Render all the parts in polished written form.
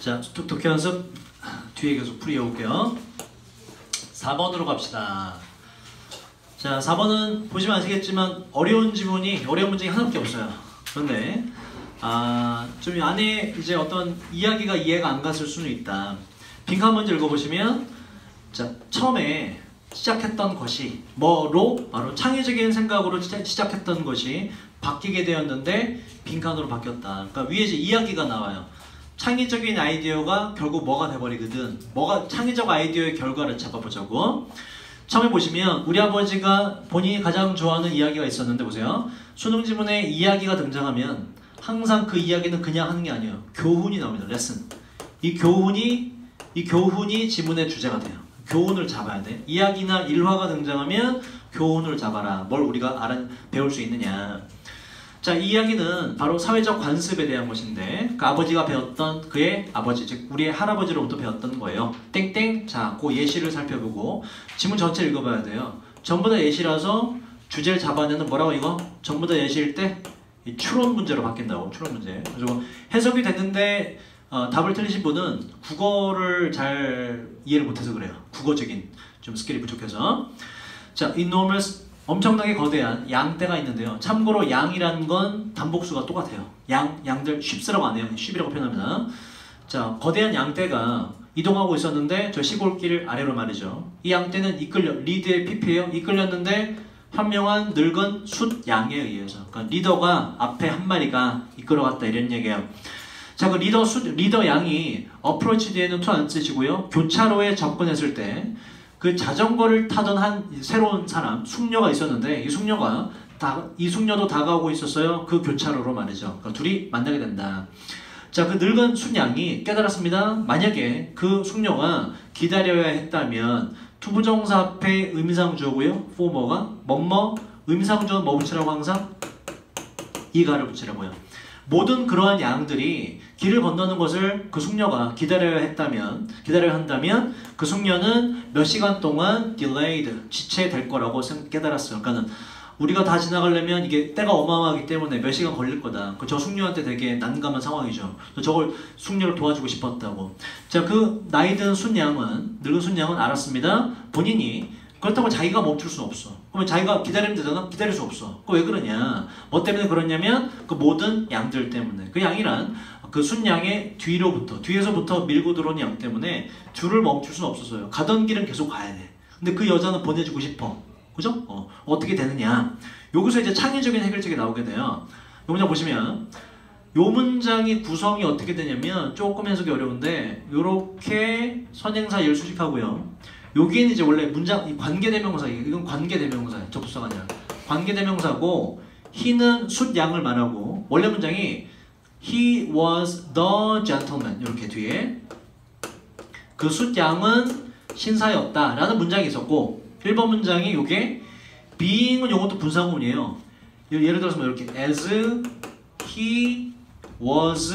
자, 독해 연습 뒤에 계속 풀이해볼게요. 4번으로 갑시다. 자, 4번은 보시면 아시겠지만 어려운 문제가 하나밖에 없어요. 그런데 좀 안에 이제 어떤 이야기가 이해가 안 갔을 수는 있다. 빈칸 먼저 읽어보시면, 자, 처음에 시작했던 것이 뭐로? 바로 창의적인 생각으로 시작했던 것이 바뀌게 되었는데 빈칸으로 바뀌었다. 그러니까 위에 이제 이야기가 나와요. 창의적인 아이디어가 결국 뭐가 돼버리거든. 창의적 아이디어의 결과를 잡아보자고. 처음에 보시면 우리 아버지가 본인이 가장 좋아하는 이야기가 있었는데, 보세요. 수능 지문에 이야기가 등장하면 항상 그 이야기는 그냥 하는 게 아니에요. 교훈이 나옵니다. 레슨. 이 교훈이 지문의 주제가 돼요. 교훈을 잡아야 돼. 이야기나 일화가 등장하면 교훈을 잡아라. 뭘 우리가 배울 수 있느냐. 자, 이 이야기는 바로 사회적 관습에 대한 것인데, 그 아버지가 배웠던 그의 아버지, 즉 우리의 할아버지로부터 배웠던 거예요. 땡땡. 자, 그 예시를 살펴보고 지문 전체 읽어봐야 돼요. 전부 다 예시라서 주제를 잡아내는 뭐라고 이거? 전부 다 예시일 때 이 추론 문제로 바뀐다고. 추론 문제. 그리고 해석이 됐는데 답을 틀리신 분은 국어를 잘 이해를 못해서 그래요. 국어적인 좀 스킬이 부족해서. 자, enormous, 엄청나게 거대한 양떼가 있는데요. 참고로 양이라는 건 단복수가 똑같아요. 양들 쉽스라고 안 해요. 쉽이라고 표현합니다. 자, 거대한 양떼가 이동하고 있었는데 저 시골길 아래로 말이죠. 이 양떼는 리드의 PP예요. 이끌렸는데 현명한 늙은 숫양에 의해서. 그러니까 리더가 앞에 한 마리가 이끌어갔다 이런 얘기예요. 자, 그 리더 양이 어프로치 뒤에는 to 안 쓰시고요. 교차로에 접근했을 때 그 자전거를 타던 한 새로운 사람, 숙녀가 있었는데 이 숙녀도 다가오고 있었어요. 그 교차로로 말이죠. 그러니까 둘이 만나게 된다. 자, 그 늙은 순양이 깨달았습니다. 만약에 그 숙녀가 기다려야 했다면 투부정사 앞에 의미상주어고요. for뭐가 뭐뭐, 의미상주어는 뭐 붙이라고 항상? 이가를 붙이라고요. 모든 그러한 양들이 길을 건너는 것을 그 숙녀가 기다려야 한다면 그 숙녀는 몇 시간 동안 delayed, 지체될 거라고 깨달았어요. 그러니까는 우리가 다 지나가려면 이게 때가 어마어마하기 때문에 몇 시간 걸릴 거다. 저 숙녀한테 되게 난감한 상황이죠. 저걸 숙녀를 도와주고 싶었다고. 자, 그 늙은 순양은 알았습니다. 본인이 그렇다고 자기가 멈출 수는 없어. 그러면 자기가 기다리면 되잖아? 기다릴 수 없어. 왜 그러냐? 뭐 때문에 그러냐면 그 모든 양들 때문에. 그 양이란 그 순양의 뒤에서부터 밀고 들어온 양 때문에 줄을 멈출 수는 없었어요. 가던 길은 계속 가야 돼. 근데 그 여자는 보내주고 싶어. 그죠? 어떻게 되느냐? 여기서 이제 창의적인 해결책이 나오게 돼요. 이 문장 보시면 이 문장의 구성이 어떻게 되냐면 조금 해석이 어려운데 요렇게 선행사 일 수식하고요. 여기에는 이제 원래 문장 관계대명사, 이건 관계대명사예요. 접속사가 아니라 관계대명사고, he는 숫양을 말하고, 원래 문장이 he was the gentleman 이렇게 뒤에 그 숫양은 신사였다 라는 문장이 있었고, 1번 문장이 요게 being은 요것도 분사구문이에요. 예를 들어서 뭐 이렇게 as he was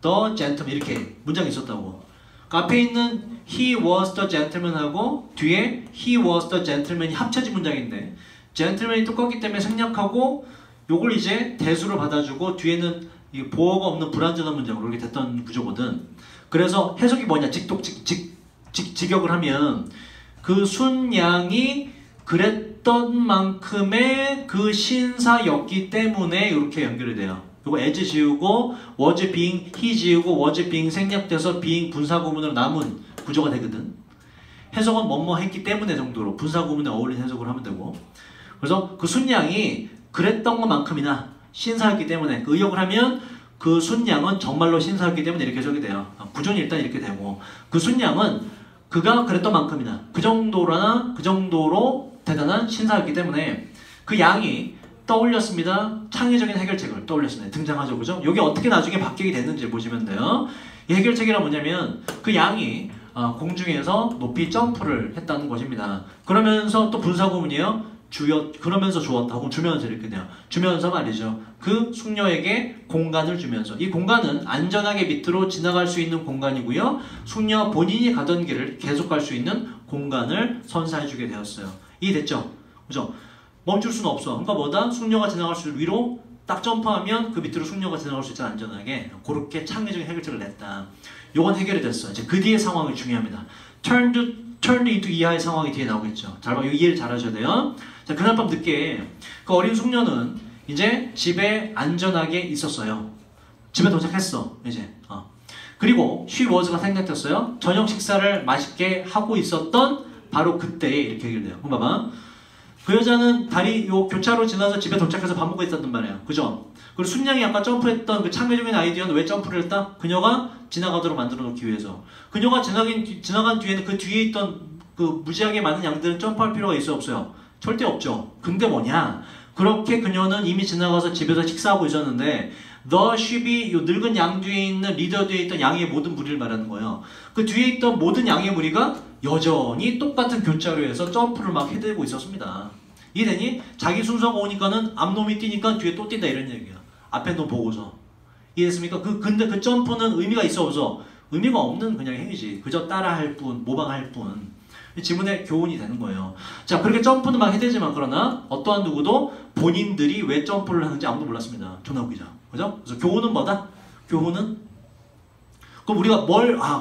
the gentleman 이렇게 문장이 있었다고. 그 앞에 있는 he was the gentleman 하고 뒤에 he was the gentleman이 합쳐진 문장인데, gentleman이 똑같기 때문에 생략하고 요걸 이제 대수로 받아주고 뒤에는 보어가 없는 불완전한 문장으로 이렇게 됐던 구조거든. 그래서 해석이 뭐냐? 직역을 하면 그 순양이 그랬던 만큼의 그 신사였기 때문에 이렇게 연결이 돼요. 이거 as 지우고 was being he 지우고 was being 생략돼서 being 분사구문으로 남은 구조가 되거든. 해석은 뭐뭐 했기 때문에 정도로 분사구문에 어울리는 해석을 하면 되고, 그래서 그 순양이 그랬던 것만큼이나 신사였기 때문에 그 의역을 하면 그 순양은 정말로 신사였기 때문에 이렇게 해석이 돼요. 구조는 일단 이렇게 되고, 그 순양은 그가 그랬던 만큼이나 그 정도로 대단한 신사였기 때문에 그 양이 떠올렸습니다. 창의적인 해결책을 떠올렸습니다. 등장하죠. 그죠? 이게 어떻게 나중에 바뀌게 됐는지 보시면 돼요. 이 해결책이란 뭐냐면 그 양이 공중에서 높이 점프를 했다는 것입니다. 그러면서 또 분사구문이에요. 그러면서 주었다. 혹은 주면서 이렇게 돼요. 주면서 말이죠. 그 숙녀에게 공간을 주면서, 이 공간은 안전하게 밑으로 지나갈 수 있는 공간이고요. 숙녀 본인이 가던 길을 계속 갈 수 있는 공간을 선사해주게 되었어요. 이해됐죠? 그죠? 멈출 수는 없어. 그러니까 뭐다? 숙녀가 지나갈 수 위로 딱 점프하면 그 밑으로 숙녀가 지나갈 수 있잖아, 안전하게. 그렇게 창의적인 해결책을 냈다. 요건 해결이 됐어. 이제 그 뒤에 상황이 중요합니다. turned into 이하의 상황이 뒤에 나오겠죠. 잘 봐, 이해를 잘 하셔야 돼요. 자, 그날 밤 늦게 그 어린 숙녀는 이제 집에 안전하게 있었어요. 집에 도착했어, 이제. 그리고 she was가 생략됐어요. 저녁 식사를 맛있게 하고 있었던 바로 그때에 이렇게 해결돼요. 그럼 봐봐. 그 여자는 다리 요 교차로 지나서 집에 도착해서 밥 먹고 있었단 말이에요. 그죠? 그리고 순양이 아까 점프했던 그 창의적인 아이디어는 왜 점프를 했다? 그녀가 지나가도록 만들어 놓기 위해서. 그녀가 지나간 뒤에는 그 뒤에 있던 그 무지하게 많은 양들은 점프할 필요가 있어요, 없어요? 절대 없죠. 근데 뭐냐? 그렇게 그녀는 이미 지나가서 집에서 식사하고 있었는데 the sheep이 요 늙은 양 뒤에 있는 리더 뒤에 있던 양의 모든 무리를 말하는 거예요. 그 뒤에 있던 모든 양의 무리가 여전히 똑같은 교차로에서 점프를 막 해대고 있었습니다. 이해되니? 자기 순서가 오니까는 앞놈이 뛰니까 뒤에 또 뛴다 이런 얘기야. 앞에 놈 보고서. 이해됐습니까? 근데 그 점프는 의미가 있어 없어? 의미가 없는 그냥 행위지. 그저 따라할 뿐, 모방할 뿐. 지문의 교훈이 되는 거예요. 자, 그렇게 점프는 막 해대지만 그러나 어떠한 누구도 본인들이 왜 점프를 하는지 아무도 몰랐습니다. 존나 웃기죠. 그죠? 그래서 교훈은 뭐다? 교훈은? 그럼 우리가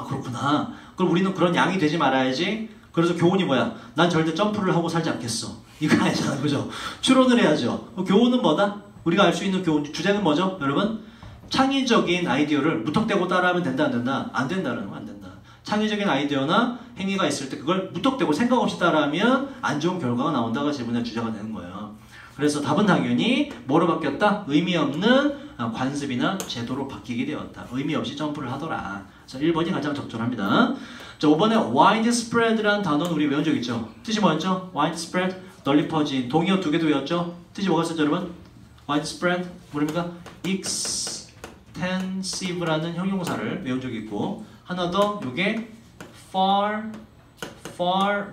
그렇구나. 그럼 우리는 그런 양이 되지 말아야지. 그래서 교훈이 뭐야? 난 절대 점프를 하고 살지 않겠어. 이거 아니잖아. 그죠? 추론을 해야죠. 교훈은 뭐다? 우리가 알 수 있는 교훈, 주제는 뭐죠? 여러분? 창의적인 아이디어를 무턱대고 따라하면 된다, 안 된다? 안 된다는 거 안 된다. 창의적인 아이디어나 행위가 있을 때 그걸 무턱대고 생각 없이 따라하면 안 좋은 결과가 나온다가 지문의 주제가 되는 거예요. 그래서 답은 당연히 뭐로 바뀌었다? 의미 없는 관습이나 제도로 바뀌게 되었다. 의미 없이 점프를 하더라. 자, 1번이 가장 적절합니다. 자, 5번에 widespread라는 단어는 우리 외운 적 있죠? 뜻이 뭐였죠? widespread, 널리 퍼진. 동의어 2개도 외웠죠? 뜻이 뭐가 있었죠, 여러분? widespread, 뭐랍니까? extensive라는 형용사를 외운 적이 있고, 하나 더, 요게 far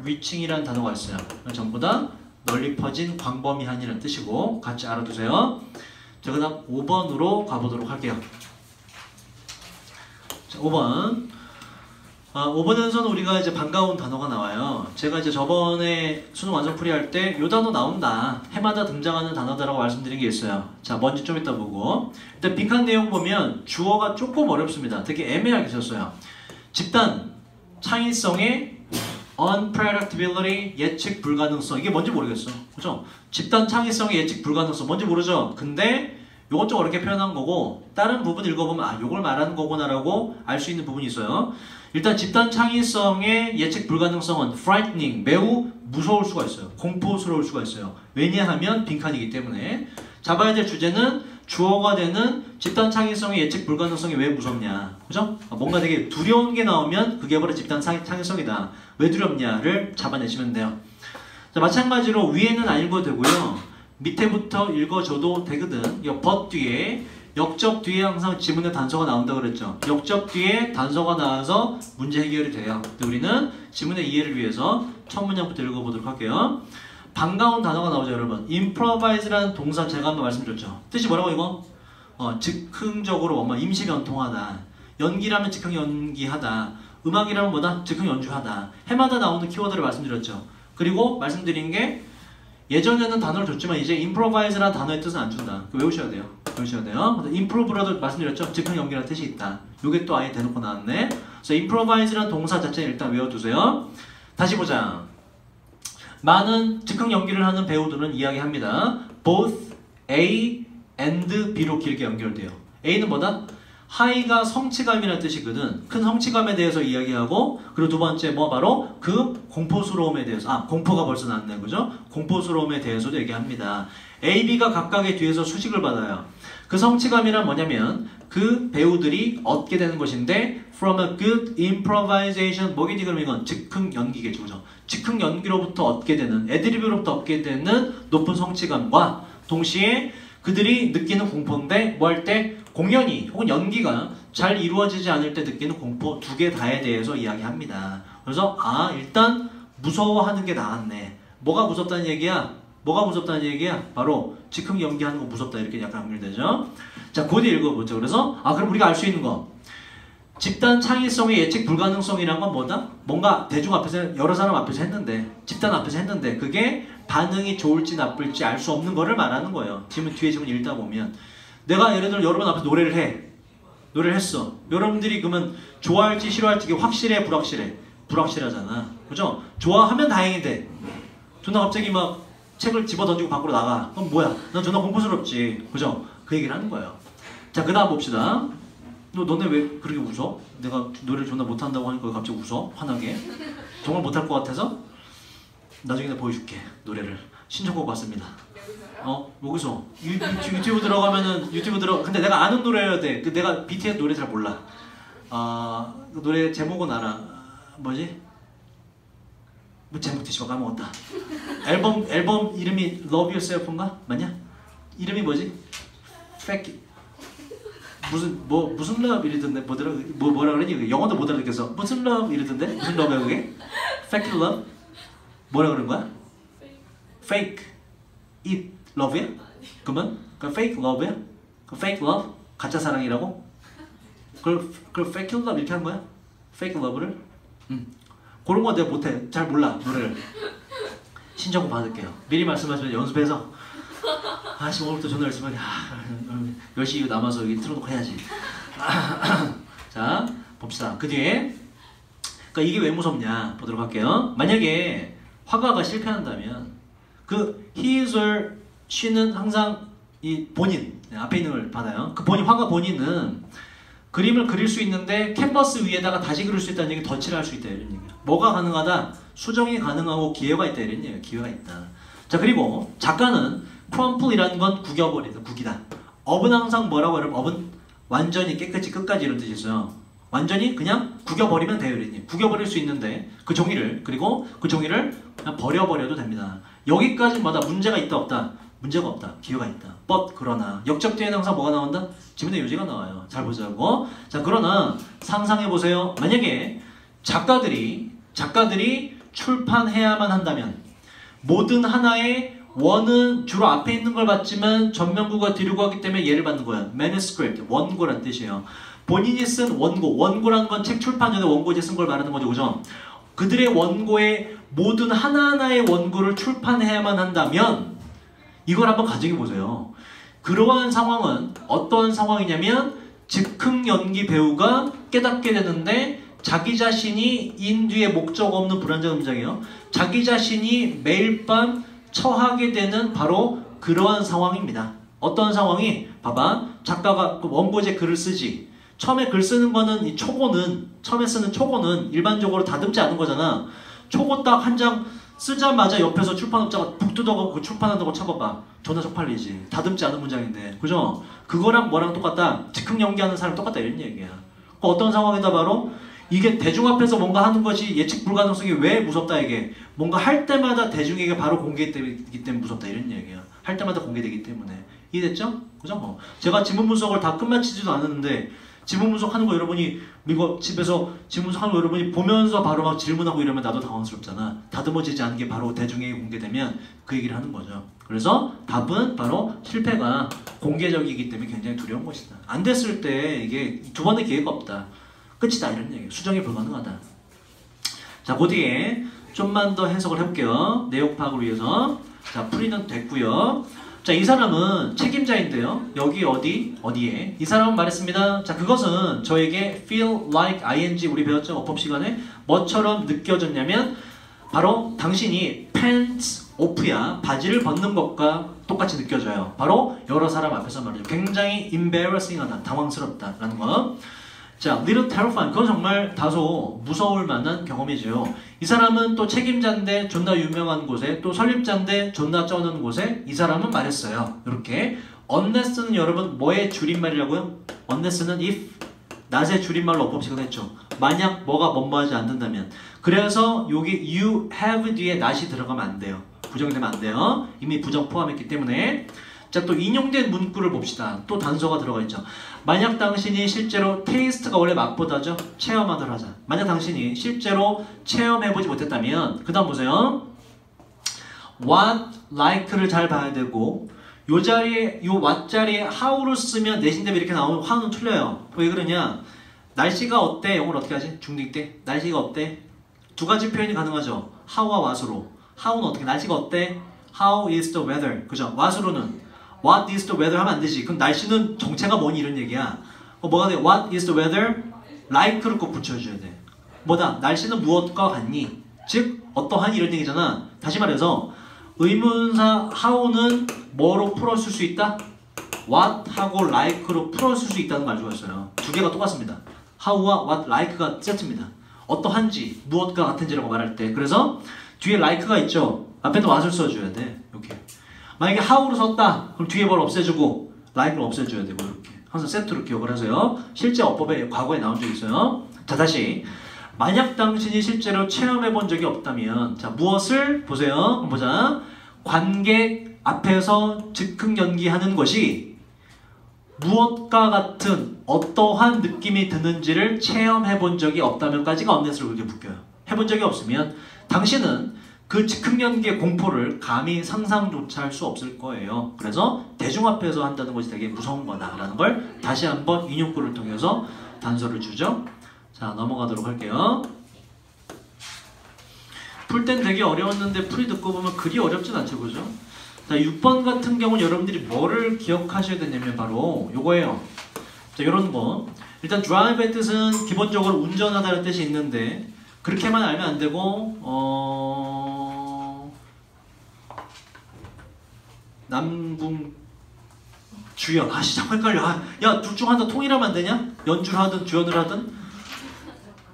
reaching이라는 단어가 있어요. 전부 다 널리 퍼진, 광범위한이라는 뜻이고 같이 알아두세요. 자, 그 다음 5번으로 가보도록 할게요. 자, 5번. 5번에서는 우리가 이제 반가운 단어가 나와요. 제가 이제 저번에 수능 완성풀이 할 때 요 단어 나온다. 해마다 등장하는 단어다라고 말씀드린 게 있어요. 자, 뭔지 좀 이따 보고. 일단 빈칸 내용 보면 주어가 조금 어렵습니다. 되게 애매하게 썼어요. 집단, 창의성의 unpredictability, 예측 불가능성. 이게 뭔지 모르겠어. 그죠? 집단 창의성의 예측 불가능성. 뭔지 모르죠? 근데 요건 좀 어렵게 표현한 거고 다른 부분 읽어보면 요걸 말하는 거구나라고 알 수 있는 부분이 있어요. 일단 집단 창의성의 예측 불가능성은 frightening, 매우 무서울 수가 있어요. 공포스러울 수가 있어요. 왜냐하면 빈칸이기 때문에. 잡아야 될 주제는 주어가 되는 집단 창의성의 예측 불가능성이 왜 무섭냐. 그죠? 뭔가 되게 두려운 게 나오면 그게 바로 집단 창의성이다. 왜 두렵냐를 잡아내시면 돼요. 자, 마찬가지로 위에는 안 읽어도 되고요. 밑에부터 읽어줘도 되거든. 이 but 뒤에 역적 뒤에 항상 지문의 단서가 나온다 그랬죠. 역적 뒤에 단서가 나와서 문제 해결이 돼요. 근데 우리는 지문의 이해를 위해서 첫 문장부터 읽어보도록 할게요. 반가운 단어가 나오죠, 여러분. improvise라는 동사 제가 한번 말씀드렸죠. 뜻이 뭐라고 이거? 즉흥적으로 임시 변통하다. 연기라면 즉흥 연기하다. 음악이라면 뭐다? 즉흥 연주하다. 해마다 나오는 키워드를 말씀드렸죠. 그리고 말씀드린 게 예전에는 단어를 줬지만 이제 improvise라는 단어의 뜻은 안 준다. 외우셔야 돼요. 외우셔야 돼요. improve라도 말씀드렸죠. 즉흥 연기라는 뜻이 있다. 요게 또 아예 대놓고 나왔네. 그래서 improvise라는 동사 자체는 일단 외워두세요. 다시 보자. 많은 즉흥 연기를 하는 배우들은 이야기합니다. Both A and B로 길게 연결돼요. A는 뭐다? 하이가 성취감이라는 뜻이거든. 큰 성취감에 대해서 이야기하고, 그리고 두 번째 바로 그 공포스러움에 대해서, 공포가 벌써 나왔네, 그죠? 공포스러움에 대해서도 얘기합니다. A, B가 각각의 뒤에서 수식을 받아요. 그 성취감이란 뭐냐면 그 배우들이 얻게 되는 것인데 from a good improvisation, 뭐겠니 그럼 이건 즉흥 연기겠죠, 그죠? 즉흥 연기로부터 얻게 되는, 애드리브로부터 얻게 되는 높은 성취감과 동시에 그들이 느끼는 공포인데 뭐 할 때 공연이 혹은 연기가 잘 이루어지지 않을 때 느끼는 공포 두 개 다에 대해서 이야기합니다. 그래서 일단 무서워하는 게 나았네. 뭐가 무섭다는 얘기야? 뭐가 무섭다는 얘기야? 바로 즉흥 연기하는 거 무섭다 이렇게 약간 연결되죠. 자, 곧 읽어보죠. 그래서 그럼 우리가 알 수 있는 거 집단 창의성의 예측 불가능성이란 건 뭐다? 뭔가 대중 앞에서 여러 사람 앞에서 했는데 집단 앞에서 했는데 그게 반응이 좋을지 나쁠지 알 수 없는 거를 말하는 거예요. 뒤에 지문 읽다 보면 내가 예를 들어 여러분 앞에서 노래를 했어. 여러분들이 그러면 좋아할지 싫어할지 이게 확실해 불확실해? 불확실하잖아. 그죠? 좋아하면 다행인데 존나 갑자기 막 책을 집어 던지고 밖으로 나가. 그럼 뭐야? 난 존나 공포스럽지. 그죠? 그 얘기를 하는 거예요. 자, 그 다음 봅시다. 너네 왜 그렇게 웃어? 내가 노래를 존나 못한다고 하니까 갑자기 웃어? 화나게? 정말 못할 것 같아서? 나중에 내가 보여줄게. 노래를. 신청곡 왔습니다. 여기서 유튜브 들어가면은 근데 내가 아는 노래여야 돼. 내가 BTS 노래 잘 몰라. 그 노래 제목은 알아. 뭐지? 뭐 제목 뒤집어 까먹었다. 앨범 이름이 Love Yourself인가? 맞냐? 이름이 뭐지? Fake 무슨 love 이러던데 뭐라 그러니? 영어도 못 알아듣겠어. 무슨 love 이러던데? 무슨 love야 그게? Fake love? 뭐라 그런 거야? Fake it love야? 그러면 그 fake love야? 그 fake love? 가짜 사랑이라고? 그걸 fake love 이렇게 하는 거야? fake love를? 그런 거 내가 못해. 잘 몰라 노래를. 신청곡 받을게요. 미리 말씀하시면 연습해서 아씨 오늘부터 전화 열심히 10시 남아서 여기 틀어놓고 해야지. 자 봅시다. 그 뒤에 그러니까 이게 왜 무섭냐 보도록 할게요. 만약에 화가가 실패한다면 그 he is or she는 항상 이 본인 앞에 있는 걸 받아요. 그 화가 본인은 그림을 그릴 수 있는데 캔버스 위에다가 다시 그릴 수 있다는 얘기 덧칠을 할 수 있다 이런 얘기야. 뭐가 가능하다? 수정이 가능하고 기회가 있다 이런 얘기야. 기회가 있다. 자 그리고 작가는 crumple이라는 건 구겨버리다. 구기다. 업은 항상 뭐라고 하면 업은 완전히 깨끗이 끝까지 이런 뜻이 있어요. 완전히 그냥 구겨버리면 돼요 이런 얘기. 구겨버릴 수 있는데 그 종이를 그리고 그 종이를 그냥 버려버려도 됩니다. 여기까지마다 문제가 있다 없다? 문제가 없다. 기회가 있다. but 그러나 역적 뒤에는 항상 뭐가 나온다? 지문의 요지가 나와요. 잘 보자고. 자 그러나 상상해보세요. 만약에 작가들이 출판해야만 한다면 모든 하나의 원은 주로 앞에 있는 걸 받지만 전면구가 뒤로 가기 때문에 얘를 받는 거야. manuscript, 원고란 뜻이에요. 본인이 쓴 원고라는 건 책 출판 전에 원고지 쓴 걸 말하는 거죠. 그죠? 그들의 원고의 모든 하나하나의 원고를 출판해야만 한다면 이걸 한번 가정해 보세요. 그러한 상황은 어떠한 상황이냐면 즉흥 연기 배우가 깨닫게 되는데 자기 자신이 인 뒤에 목적 없는 불완전 음장이에요. 자기 자신이 매일 밤 처하게 되는 바로 그러한 상황입니다. 어떤 상황이? 봐봐. 작가가 원고제 글을 쓰지. 처음에 글 쓰는 거는 이 처음에 쓰는 초고는 일반적으로 다듬지 않은 거잖아. 초고 딱 한 장 쓰자마자 옆에서 출판업자가 북 뜯어가고 그 출판한다고 쳐봐봐. 존나 쪽팔리지. 다듬지 않은 문장인데. 그죠? 그거랑 뭐랑 똑같다? 즉흥 연기하는 사람 똑같다 이런 얘기야. 어떤 상황이다 바로? 이게 대중 앞에서 뭔가 하는 것이 예측 불가능성이 왜 무섭다 이게. 뭔가 할 때마다 대중에게 바로 공개되기 때문에 무섭다 이런 얘기야. 할 때마다 공개되기 때문에. 이해됐죠? 그죠? 제가 지문 분석을 다 끝마치지도 않았는데 지문 분석하는 거 여러분이 이거 집에서 지문 분석하는 거 여러분이 보면서 바로 막 질문하고 이러면 나도 당황스럽잖아. 다듬어지지 않은 게 바로 대중에게 공개되면 그 얘기를 하는 거죠. 그래서 답은 바로 실패가 공개적이기 때문에 굉장히 두려운 것이다. 안 됐을 때 이게 두 번의 기회가 없다. 끝이다 이런 얘기예요. 수정이 불가능하다. 자, 그 뒤에 좀만 더 해석을 해볼게요. 내용 파악을 위해서. 자, 풀이는 됐고요. 자, 이 사람은 책임자인데요. 여기 어디에? 이 사람은 말했습니다. 자, 그것은 저에게 feel like ing 우리 배웠죠? 어법 시간에 뭐처럼 느껴졌냐면 바로 당신이 pants off야. 바지를 벗는 것과 똑같이 느껴져요. 바로 여러 사람 앞에서 말이죠. 굉장히 embarrassing하다. 당황스럽다라는 거. 자, little terrifying. 그건 정말 다소 무서울 만한 경험이죠. 이 사람은 또 책임자인데 존나 유명한 곳에 또 설립자인데 존나 쩌는 곳에 이 사람은 말했어요. 이렇게 unless는 여러분 뭐의 줄임말이라고요? unless는 if not의 줄임말로 어법식을 했죠. 만약 뭐가 뭐뭐하지 않는다면. 그래서 여기 you have 뒤에 not이 들어가면 안 돼요. 부정이 되면 안 돼요. 이미 부정 포함했기 때문에. 자, 또 인용된 문구를 봅시다. 또 단서가 들어가 있죠. 만약 당신이 실제로 테이스트가 원래 맛보다죠. 체험하도록 하자. 만약 당신이 실제로 체험해보지 못했다면 그 다음 보세요. what, like를 잘 봐야 되고 요 자리에, 요 what 자리에 how를 쓰면 내신 대비 이렇게 나오면 how는 틀려요. 왜 그러냐? 날씨가 어때? 영어로 어떻게 하지? 중딩 때 날씨가 어때? 두 가지 표현이 가능하죠. how와 what으로. how는 어떻게? 날씨가 어때? How is the weather? 그죠? what으로는 what is the weather 하면 안 되지. 그럼 날씨는 정체가 뭐니 이런 얘기야. 뭐가 돼? What is the weather? like를 꼭 붙여줘야 돼. 뭐다? 날씨는 무엇과 같니? 즉 어떠한 이런 얘기잖아. 다시 말해서 의문사 how는 뭐로 풀었을 수 있다? what하고 like로 풀었을 수 있다는 걸 알고 있어요. 두 개가 똑같습니다. how와 what, like가 세트입니다. 어떠한지, 무엇과 같은지라고 말할 때. 그래서 뒤에 like가 있죠. 앞에도 what을 써줘야 돼. 이렇게. 만약에 how로 썼다. 그럼 뒤에 뭘 없애주고 like를 없애줘야 되고 이렇게. 항상 세트로 기억을 하세요. 실제 어법에 과거에 나온 적이 있어요. 자, 다시. 만약 당신이 실제로 체험해 본 적이 없다면, 자, 무엇을 보세요. 한번 보자. 관객 앞에서 즉흥 연기하는 것이 무엇과 같은 어떠한 느낌이 드는지를 체험해 본 적이 없다면까지가 언넷으로 그렇게 묶여요. 해본 적이 없으면 당신은 그 즉흥 연기의 공포를 감히 상상조차 할 수 없을 거예요. 그래서 대중 앞에서 한다는 것이 되게 무서운 거다라는 걸 다시 한번 인용구를 통해서 단서를 주죠. 자, 넘어가도록 할게요. 풀 땐 되게 어려웠는데 풀이 듣고 보면 그리 어렵진 않죠, 그죠? 자, 6번 같은 경우는 여러분들이 뭐를 기억하셔야 되냐면 바로 요거예요. 자, 요런 거. 일단 drive의 뜻은 기본적으로 운전하다는 뜻이 있는데 그렇게만 알면 안 되고 남궁 주연. 아씨, 자꾸 헷갈려. 야, 둘 중 하나 통일하면 안 되냐? 연주를 하든 주연을 하든.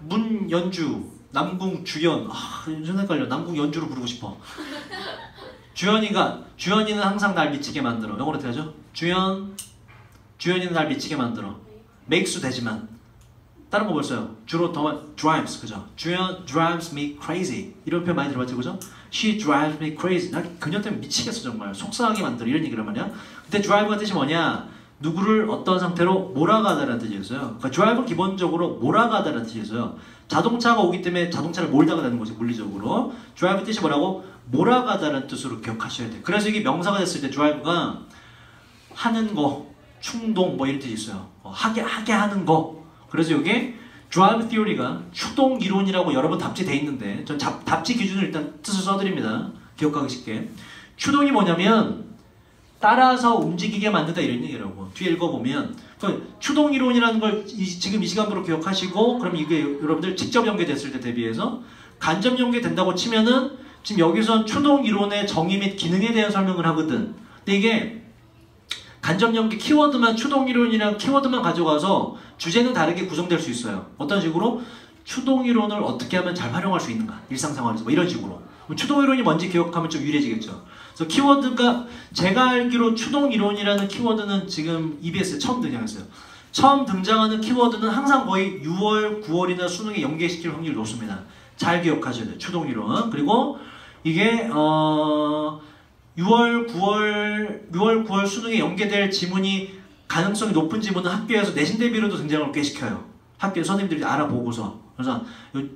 문연주, 남궁 주연. 좀 헷갈려. 남궁 연주로 부르고 싶어. 주연이는 항상 날 미치게 만들어. 영어로 어떻게 하죠? 주연이는 날 미치게 만들어. makesu 되지만 다른 거 뭐 써요? 주로 더 drives, 그죠? 주연 drives me crazy. 이런 표현 많이 들어봤죠, 그죠? She drives me crazy. 나 그녀 때문에 미치겠어 정말. 속상하게 만들어. 이런 얘기란 말이야. 근데 drive가 뜻이 뭐냐? 누구를 어떤 상태로 몰아가다라는 뜻이었어요. 그러니까 drive는 기본적으로 몰아가다라는 뜻이었어요. 자동차가 오기 때문에 자동차를 몰다가 되는 거지, 물리적으로. drive 뜻이 뭐라고? 몰아가다라는 뜻으로 기억하셔야 돼. 그래서 이게 명사가 됐을 때 drive가 하는 거, 충동 뭐 이런 뜻이 있어요. 하게 하는 거. 그래서 이게 drive theory가 추동 이론이라고 여러 번 답지돼 있는데 전 답지 기준을 일단 뜻을 써드립니다. 기억하기 쉽게. 추동이 뭐냐면 따라서 움직이게 만든다 이런 얘기라고. 뒤에 읽어보면 추동 이론이라는 걸 지금 이 시간부로 기억하시고 그럼 이게 여러분들 직접 연계됐을 때 대비해서 간접 연계된다고 치면은 지금 여기서 추동 이론의 정의 및 기능에 대한 설명을 하거든. 근데 이게 간접 연계 키워드만 추동 이론이랑 키워드만 가져가서 주제는 다르게 구성될 수 있어요. 어떤 식으로? 추동 이론을 어떻게 하면 잘 활용할 수 있는가? 일상생활에서 뭐 이런 식으로. 추동 이론이 뭔지 기억하면 좀 유리해지겠죠. 그래서 키워드가 제가 알기로 추동 이론이라는 키워드는 지금 EBS에 처음 등장했어요. 처음 등장하는 키워드는 항상 거의 6월, 9월이나 수능에 연계시킬 확률이 높습니다. 잘 기억하셔야 돼요. 추동 이론. 그리고 이게 6월, 9월 수능에 연계될 지문이 가능성이 높은 지문은 학교에서 내신 대비로도 등장을 꽤 시켜요. 학교 선생님들이 알아보고서. 그래서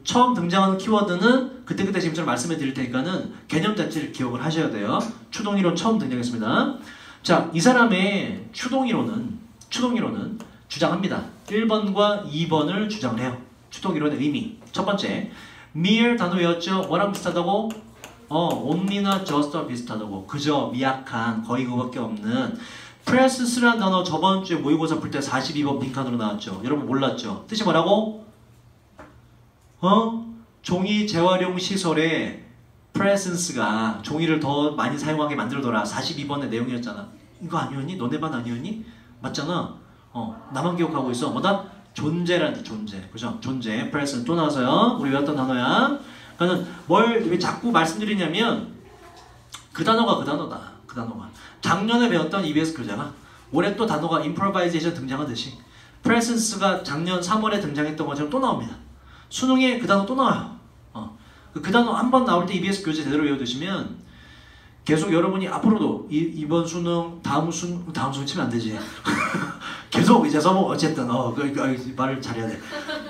처음 등장하는 키워드는 그때그때 지금처럼 말씀해 드릴 테니까는 개념 자체를 기억을 하셔야 돼요. 추동이론 처음 등장했습니다. 자, 이 사람의 추동이론은 주장합니다. 1번과 2번을 주장을 해요. 추동이론의 의미. 첫 번째, mere 단어 외웠죠? 뭐랑 비슷하다고? only나 just와 비슷하다고. 그저 미약한, 거의 그거밖에 없는. pressence라는 단어 저번 주에 모의고사 풀 때 42번 빈칸으로 나왔죠. 여러분 몰랐죠? 뜻이 뭐라고? 종이 재활용 시설에 presence가 종이를 더 많이 사용하게 만들더라. 42번의 내용이었잖아. 이거 아니었니? 너네 반 아니었니? 맞잖아. 나만 기억하고 있어. 뭐다? 존재라는 뜻, 존재. 그죠? 존재, presence 또 나와서요. 우리 외웠던 단어야. 그러니까 뭘 왜 자꾸 말씀드리냐면 그 단어가 그 단어다. 그 단어가. 작년에 배웠던 EBS 교재가 올해 또 단어가 improvisation 등장하듯이 presence가 작년 3월에 등장했던 것처럼 또 나옵니다. 수능에 그 단어 또 나와요. 그 단어 한 번 나올 때 EBS 교재 제대로 외워두시면 계속 여러분이 앞으로도 이번 수능, 다음 수능 치면 안 되지. 계속 이제 써먹 어쨌든 말을 잘해야 돼.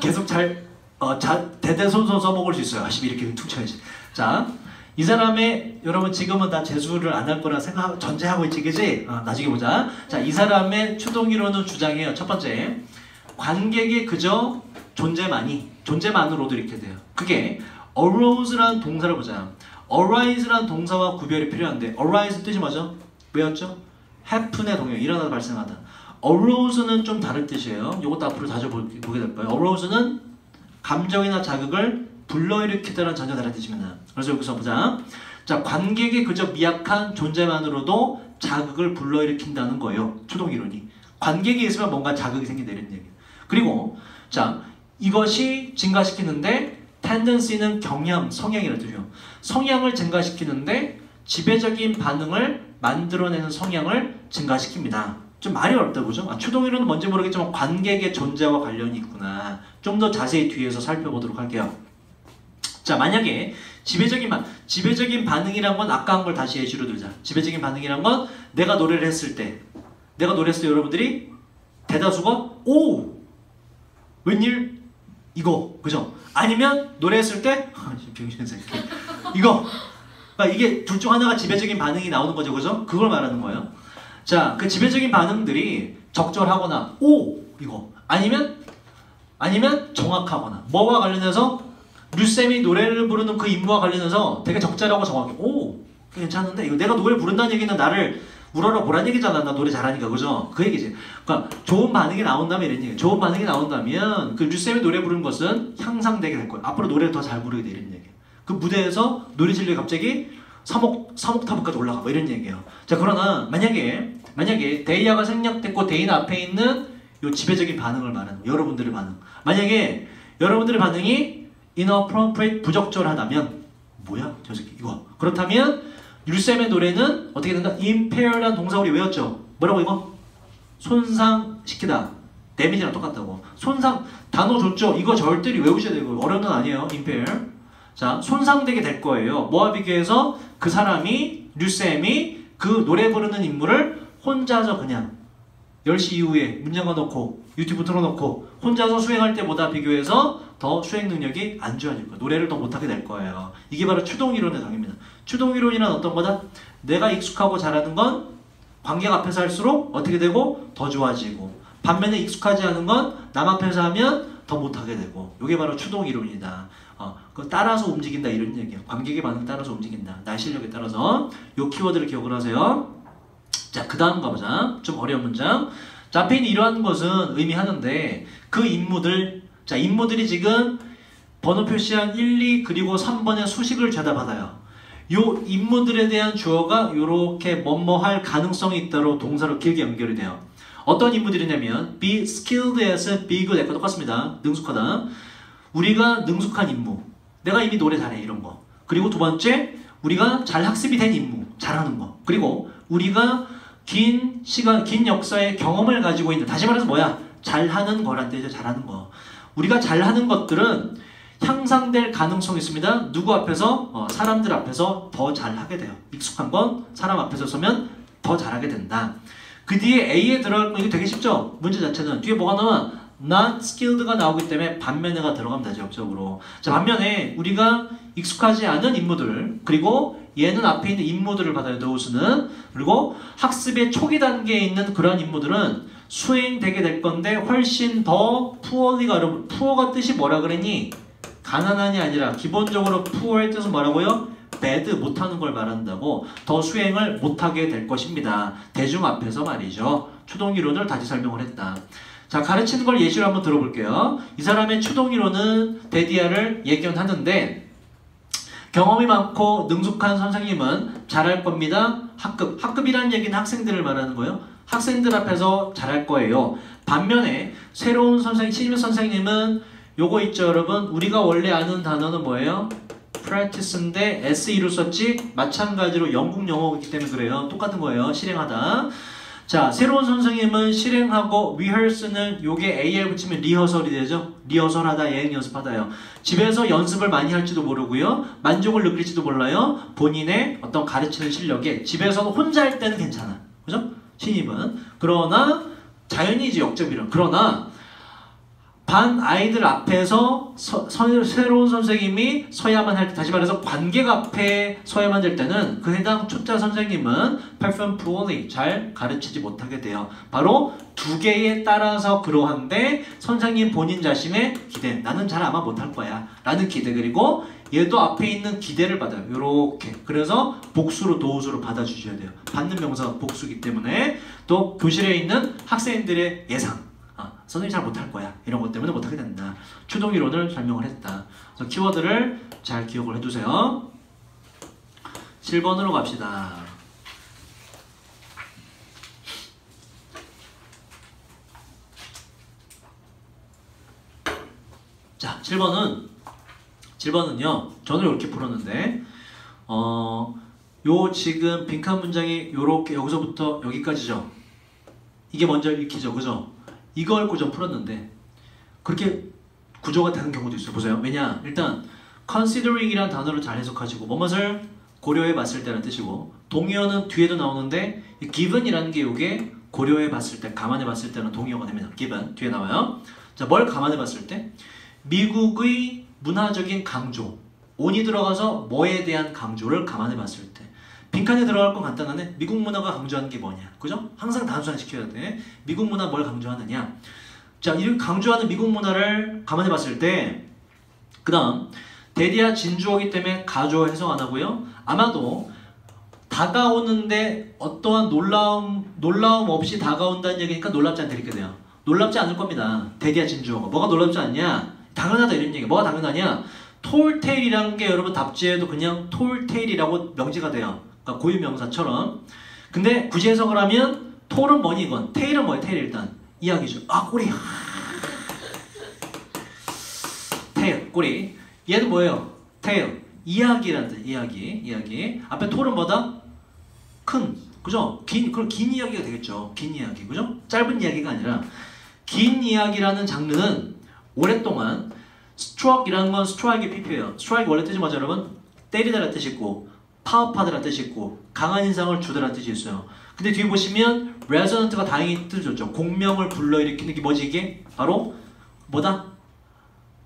계속 대대손손 써먹을 수 있어요. 하시면 이렇게 툭 쳐야지. 자, 이 사람의 여러분 지금은 다 재수를 안 할 거라 전제하고 있지, 그지? 나중에 보자. 자, 이 사람의 추동이론은 주장해요. 첫 번째, 관객이 그저 존재만으로도 이렇게 돼요. 그게 arouse라는 동사를 보자. arise라는 동사와 구별이 필요한데 arise 뜻이 뭐죠? 왜였죠? happen의 동요, 일어나다 발생하다. arouse는 좀 다른 뜻이에요. 이것도 앞으로 자주 보게 될 거예요. arouse는 감정이나 자극을 불러일으키다라는 전혀 다른 뜻입니다. 그래서 여기서 보자. 자, 관객이 그저 미약한 존재만으로도 자극을 불러일으킨다는 거예요. 추동이론이. 관객이 있으면 뭔가 자극이 생긴다 이런 얘기예요. 그리고 자, 이것이 증가시키는데 tendency는 경향, 성향이라는 뜻이에요. 성향을 증가시키는데 지배적인 반응을 만들어내는 성향을 증가시킵니다. 좀 말이 어렵다 보죠? 추동이론은 뭔지 모르겠지만 관객의 존재와 관련이 있구나. 좀 더 자세히 뒤에서 살펴보도록 할게요. 자, 만약에 지배적인 반응이란 건 아까 한 걸 다시 예시로 들자. 지배적인 반응이란 건 내가 노래를 했을 때 여러분들이 대다수가 오! 웬일? 이거 그죠? 아니면 노래했을 때 병신 새끼 이거 그러니까 이게 둘 중 하나가 지배적인 반응이 나오는 거죠, 그죠? 그걸 말하는 거예요. 자, 그 지배적인 반응들이 적절하거나 오! 이거 아니면 정확하거나 뭐와 관련해서 류쌤이 노래를 부르는 그 임무와 관련해서 되게 적절하고 정확해. 오! 괜찮은데? 이거 내가 노래 부른다는 얘기는 나를 우러러 보란 얘기잖아. 나 노래 잘하니까. 그죠? 그 얘기지. 그러니까 좋은 반응이 나온다면 이런 얘기. 좋은 반응이 나온다면 그 류쌤이 노래 부르는 것은 향상되게 될 거예요. 앞으로 노래를 더 잘 부르게 돼. 이런 얘기. 그 무대에서 노래 실력이 갑자기 3옥타브까지 올라가. 뭐 이런 얘기예요. 자, 그러나 만약에 데이아가 생략됐고 데이는 앞에 있는 요 지배적인 반응을 말하는 거예요. 여러분들의 반응. 만약에 여러분들의 반응이 inappropriate, 부적절하다면 뭐야? 저 새끼 이거. 그렇다면 류쌤의 노래는 어떻게 된다? impaired라는 동사 우리 외웠죠? 뭐라고 이거? 손상시키다. damage랑 똑같다고. 손상, 단어 좋죠? 이거 절대로 외우셔야 되고 어려운 건 아니에요. impair. 자, 손상되게 될 거예요. 뭐와 비교해서 그 사람이, 류쌤이 그 노래 부르는 인물을 혼자서 그냥 10시 이후에 문 잠가놓고 유튜브 틀어놓고 혼자서 수행할 때보다 비교해서 더 수행 능력이 안 좋아질 거예요. 노래를 더 못하게 될 거예요. 이게 바로 추동이론의 당입니다. 추동이론이란 어떤 거다? 내가 익숙하고 잘하는 건 관객 앞에서 할수록 어떻게 되고? 더 좋아지고 반면에 익숙하지 않은 건 남 앞에서 하면 더 못하게 되고 이게 바로 추동이론이다. 그 따라서 움직인다 이런 얘기예요. 관객의 반응 따라서 움직인다. 날 실력에 따라서 요 키워드를 기억을 하세요. 자, 그 다음 가보자. 좀 어려운 문장. 자, 앞에 있는 이러한 것은 의미하는데 그 인물들이 지금 번호 표시한 1, 2 그리고 3번의 수식을 죄다받아요. 요 인물들에 대한 주어가 요렇게 뭐뭐 할 가능성이 있다로 동사로 길게 연결이 돼요. 어떤 인물들이냐면 be skilled as, be good at과 똑같습니다. 능숙하다. 우리가 능숙한 임무. 내가 이미 노래 잘해 이런 거. 그리고 두 번째 우리가 잘 학습이 된 임무. 잘하는 거. 그리고 우리가 긴 역사의 경험을 가지고 있는, 다시 말해서 뭐야? 잘하는 거란 뜻이죠. 잘하는 거. 우리가 잘하는 것들은 향상될 가능성이 있습니다. 누구 앞에서? 사람들 앞에서 더 잘하게 돼요. 익숙한 건 사람 앞에서 서면 더 잘하게 된다. 그 뒤에 A에 들어갈 거 이거 되게 쉽죠? 문제 자체는 뒤에 뭐가 나와? not skilled가 나오기 때문에 반면에가 들어가면 되죠. 역적으로. 자, 반면에 우리가 익숙하지 않은 인물들, 그리고 얘는 앞에 있는 인물들을 받아요. those,는. 그리고 학습의 초기 단계에 있는 그런 인물들은 수행되게 될 건데 훨씬 더 poorly가, 여러분 poor가 뜻이 뭐라 그랬니? 가난한이 아니라 기본적으로 poor의 뜻은 뭐라고요? bad, 못하는 걸 말한다고. 더 수행을 못하게 될 것입니다. 대중 앞에서 말이죠. 추동이론을 다시 설명을 했다. 자, 가르치는 걸 예시로 한번 들어볼게요. 이 사람의 추동이론은 데디아를 예견하는데 경험이 많고 능숙한 선생님은 잘할 겁니다. 학급이라는 얘기는 학생들을 말하는 거예요. 학생들 앞에서 잘할 거예요. 반면에 새로운 선생님, 신입 선생님은 요거 있죠, 여러분. 우리가 원래 아는 단어는 뭐예요? practice인데 SE로 썼지? 마찬가지로 영국 영어이기 때문에 그래요. 똑같은 거예요. 실행하다. 자, 새로운 선생님은 실행하고 rehearse는 요게 AR 붙이면 리허설이 되죠. 리허설하다, 예행 연습하다요. 집에서 연습을 많이 할지도 모르고요. 만족을 느낄지도 몰라요. 본인의 어떤 가르치는 실력에. 집에서는 혼자 할 때는 괜찮아. 그죠? 신입은. 그러나 자연이지, 역접이론. 그러나 반 아이들 앞에서 새로운 선생님이 서야만 할 때, 다시 말해서 관객 앞에 서야만 될 때는 그 해당 초짜 선생님은 perform poorly, 잘 가르치지 못하게 돼요. 바로 두 개에 따라서 그러한데 선생님 본인 자신의 기대, 나는 잘 아마 못할 거야 라는 기대, 그리고 얘도 앞에 있는 기대를 받아요. 요렇게. 그래서 복수로 도우수로 받아주셔야 돼요. 받는 명사가 복수기 때문에. 또 교실에 있는 학생들의 예상, 선생님이 잘 못할 거야 이런 것 때문에 못하게 된다. 추동이론을 설명을 했다. 그래서 키워드를 잘 기억을 해두세요. 7번으로 갑시다. 자, 7번은요 저는 이렇게 풀었는데 요 지금 빈칸 문장이 요렇게 여기서부터 여기까지죠. 이게 먼저 읽히죠, 그죠? 이걸 구조 풀었는데 그렇게 구조가 되는 경우도 있어요. 보세요. 왜냐? 일단 considering이라는 단어를 잘 해석하시고 뭐뭇을 고려해 봤을 때라는 뜻이고, 동의어는 뒤에도 나오는데 given이라는 게 이게 고려해 봤을 때, 감안해 봤을 때는 동의어가 됩니다. given 뒤에 나와요. 자, 뭘 감안해 봤을 때? 미국의 문화적인 강조, on이 들어가서 뭐에 대한 강조를 감안해 봤을 때, 빈칸에 들어갈 건 간단하네. 미국 문화가 강조하는 게 뭐냐, 그죠? 항상 단순화시켜야 돼. 미국 문화 뭘 강조하느냐. 자, 이 강조하는 미국 문화를 감안해 봤을 때, 그 다음 대디아 진주어기 때문에 가주어 해석 안 하고요. 아마도 다가오는데 어떠한 놀라움 없이 다가온다는 얘기니까 놀랍지 않다 이렇게 돼요. 놀랍지 않을 겁니다. 대디아 진주어가 뭐가 놀랍지 않냐? 당연하다 이런 얘기. 뭐가 당연하냐? 톨테일이라는 게 여러분 답지에도 그냥 톨테일이라고 명지가 돼요. 그러니까 고유명사처럼. 근데 굳이 해석을 하면 톨은 뭐니 이건, 테일은 뭐예요? 테일 일단 이야기죠. 아, 꼬리. 테일, 꼬리. 얘는 뭐예요? 테일, 이야기라는 뜻. 이야기. 앞에 톨은 뭐다? 큰, 그죠? 그럼 긴 이야기가 되겠죠. 긴 이야기, 그죠? 짧은 이야기가 아니라 긴 이야기라는 장르는 오랫동안 스트로크이라는 건 스트라이크의 PP예요. 스트라이크 원래 뜻이 뭐죠, 여러분? 때리다라는 뜻이 있고 파워파드라는 뜻이 있고 강한 인상을 주다라는 뜻이 있어요. 근데 뒤에 보시면 resonant가 다행히 뜻을 줬죠. 공명을 불러일으키는 게 뭐지 이게? 바로 뭐다?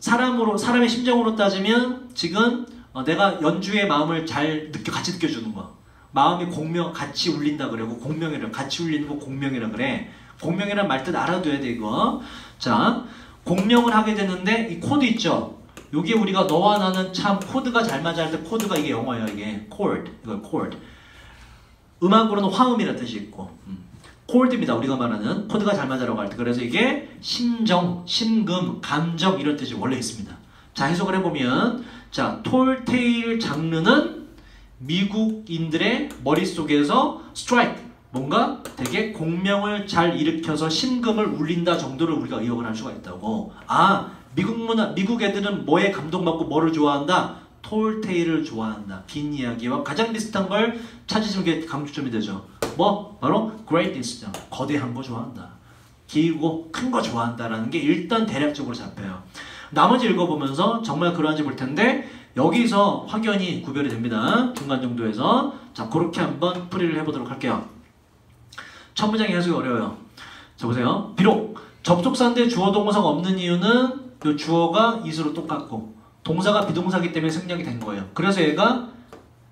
사람의 심정으로 따지면 지금 내가 연주의 마음을 잘 같이 느껴주는 거야. 마음이 공명, 같이 울린다 그래. 공명이라, 같이 울리는 거 공명이라 그래. 공명이란 말 뜻 알아둬야 돼 이거. 자, 공명을 하게 되는데 이 코드 있죠? 요게 우리가 너와 나는 참 코드가 잘 맞아 할 때 코드가 이게 영어예요. 이게 chord, 이거 chord. 음악으로는 화음이라는 뜻이 있고 chord입니다. 우리가 말하는 코드가 잘 맞아라고 할 때. 그래서 이게 심정, 심금, 감정 이런 뜻이 원래 있습니다. 자, 해석을 해보면, 자, 톨테일 장르는 미국인들의 머릿속에서 스트라이크, 뭔가 되게 공명을 잘 일으켜서 심금을 울린다 정도를 우리가 의역을 할 수가 있다고. 아, 미국 애들은 뭐에 감동받고 뭐를 좋아한다? 톨테일을 좋아한다. 긴 이야기와 가장 비슷한 걸 찾으시면 게 강조점이 되죠. 뭐? 바로 greatness죠. 거대한 거 좋아한다. 길고 큰 거 좋아한다라는 게 일단 대략적으로 잡혀요. 나머지 읽어보면서 정말 그러한지 볼 텐데 여기서 확연히 구별이 됩니다. 중간 정도에서. 자, 그렇게 한번 풀이를 해보도록 할게요. 첫 문장이 해석이 어려워요. 자, 보세요. 비록 접속사인데 주어 동사가 없는 이유는 이 주어가 is로 똑같고 동사가 비동사이기 때문에 생략이 된 거예요. 그래서 얘가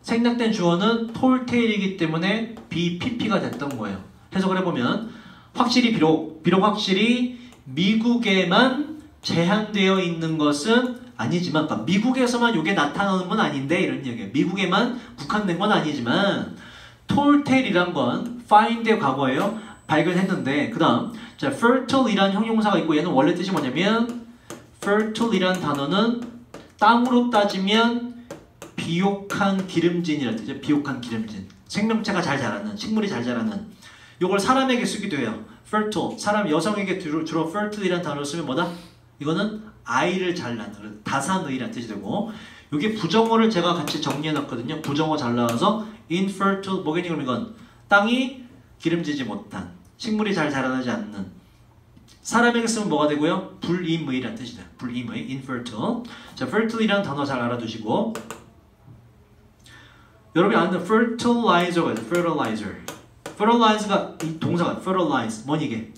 생략된 주어는 톨테일이기 때문에 BPP가 됐던 거예요. 해석을 해보면 확실히 비록 확실히 미국에만 제한되어 있는 것은 아니지만, 그러니까 미국에서만 이게 나타나는 건 아닌데 이런 얘기예요. 미국에만 국한된 건 아니지만 톨테일이란 건 find의 과거예요. 발견했는데, 그 다음 자, fertile이란 형용사가 있고 얘는 원래 뜻이 뭐냐면 fertile이란 단어는 땅으로 따지면 비옥한 기름진이라는 뜻이죠. 비옥한 기름진. 생명체가 잘 자라는, 식물이 잘 자라는. 이걸 사람에게 쓰기도 해요. fertile. 사람, 여성에게 주로 fertile이라는 단어를 쓰면 뭐다? 이거는 아이를 잘 낳는, 다산의라는 뜻이 되고, 이게 부정어를 제가 같이 정리해놨거든요. 부정어 잘 나와서 infertile, 뭐겠니 그럼 이건? 땅이 기름지지 못한, 식물이 잘 자라나지 않는. 사람에게 쓰면 뭐가 되고요? 불임의라는 뜻이 돼요. 불임의, infertile. 자, fertile이라는 단어 잘 알아두시고, 여러분이 아는 fertilizer가 있어요. fertilizer. fertilizer가 이 동사가 fertilize. 뭐니 이게?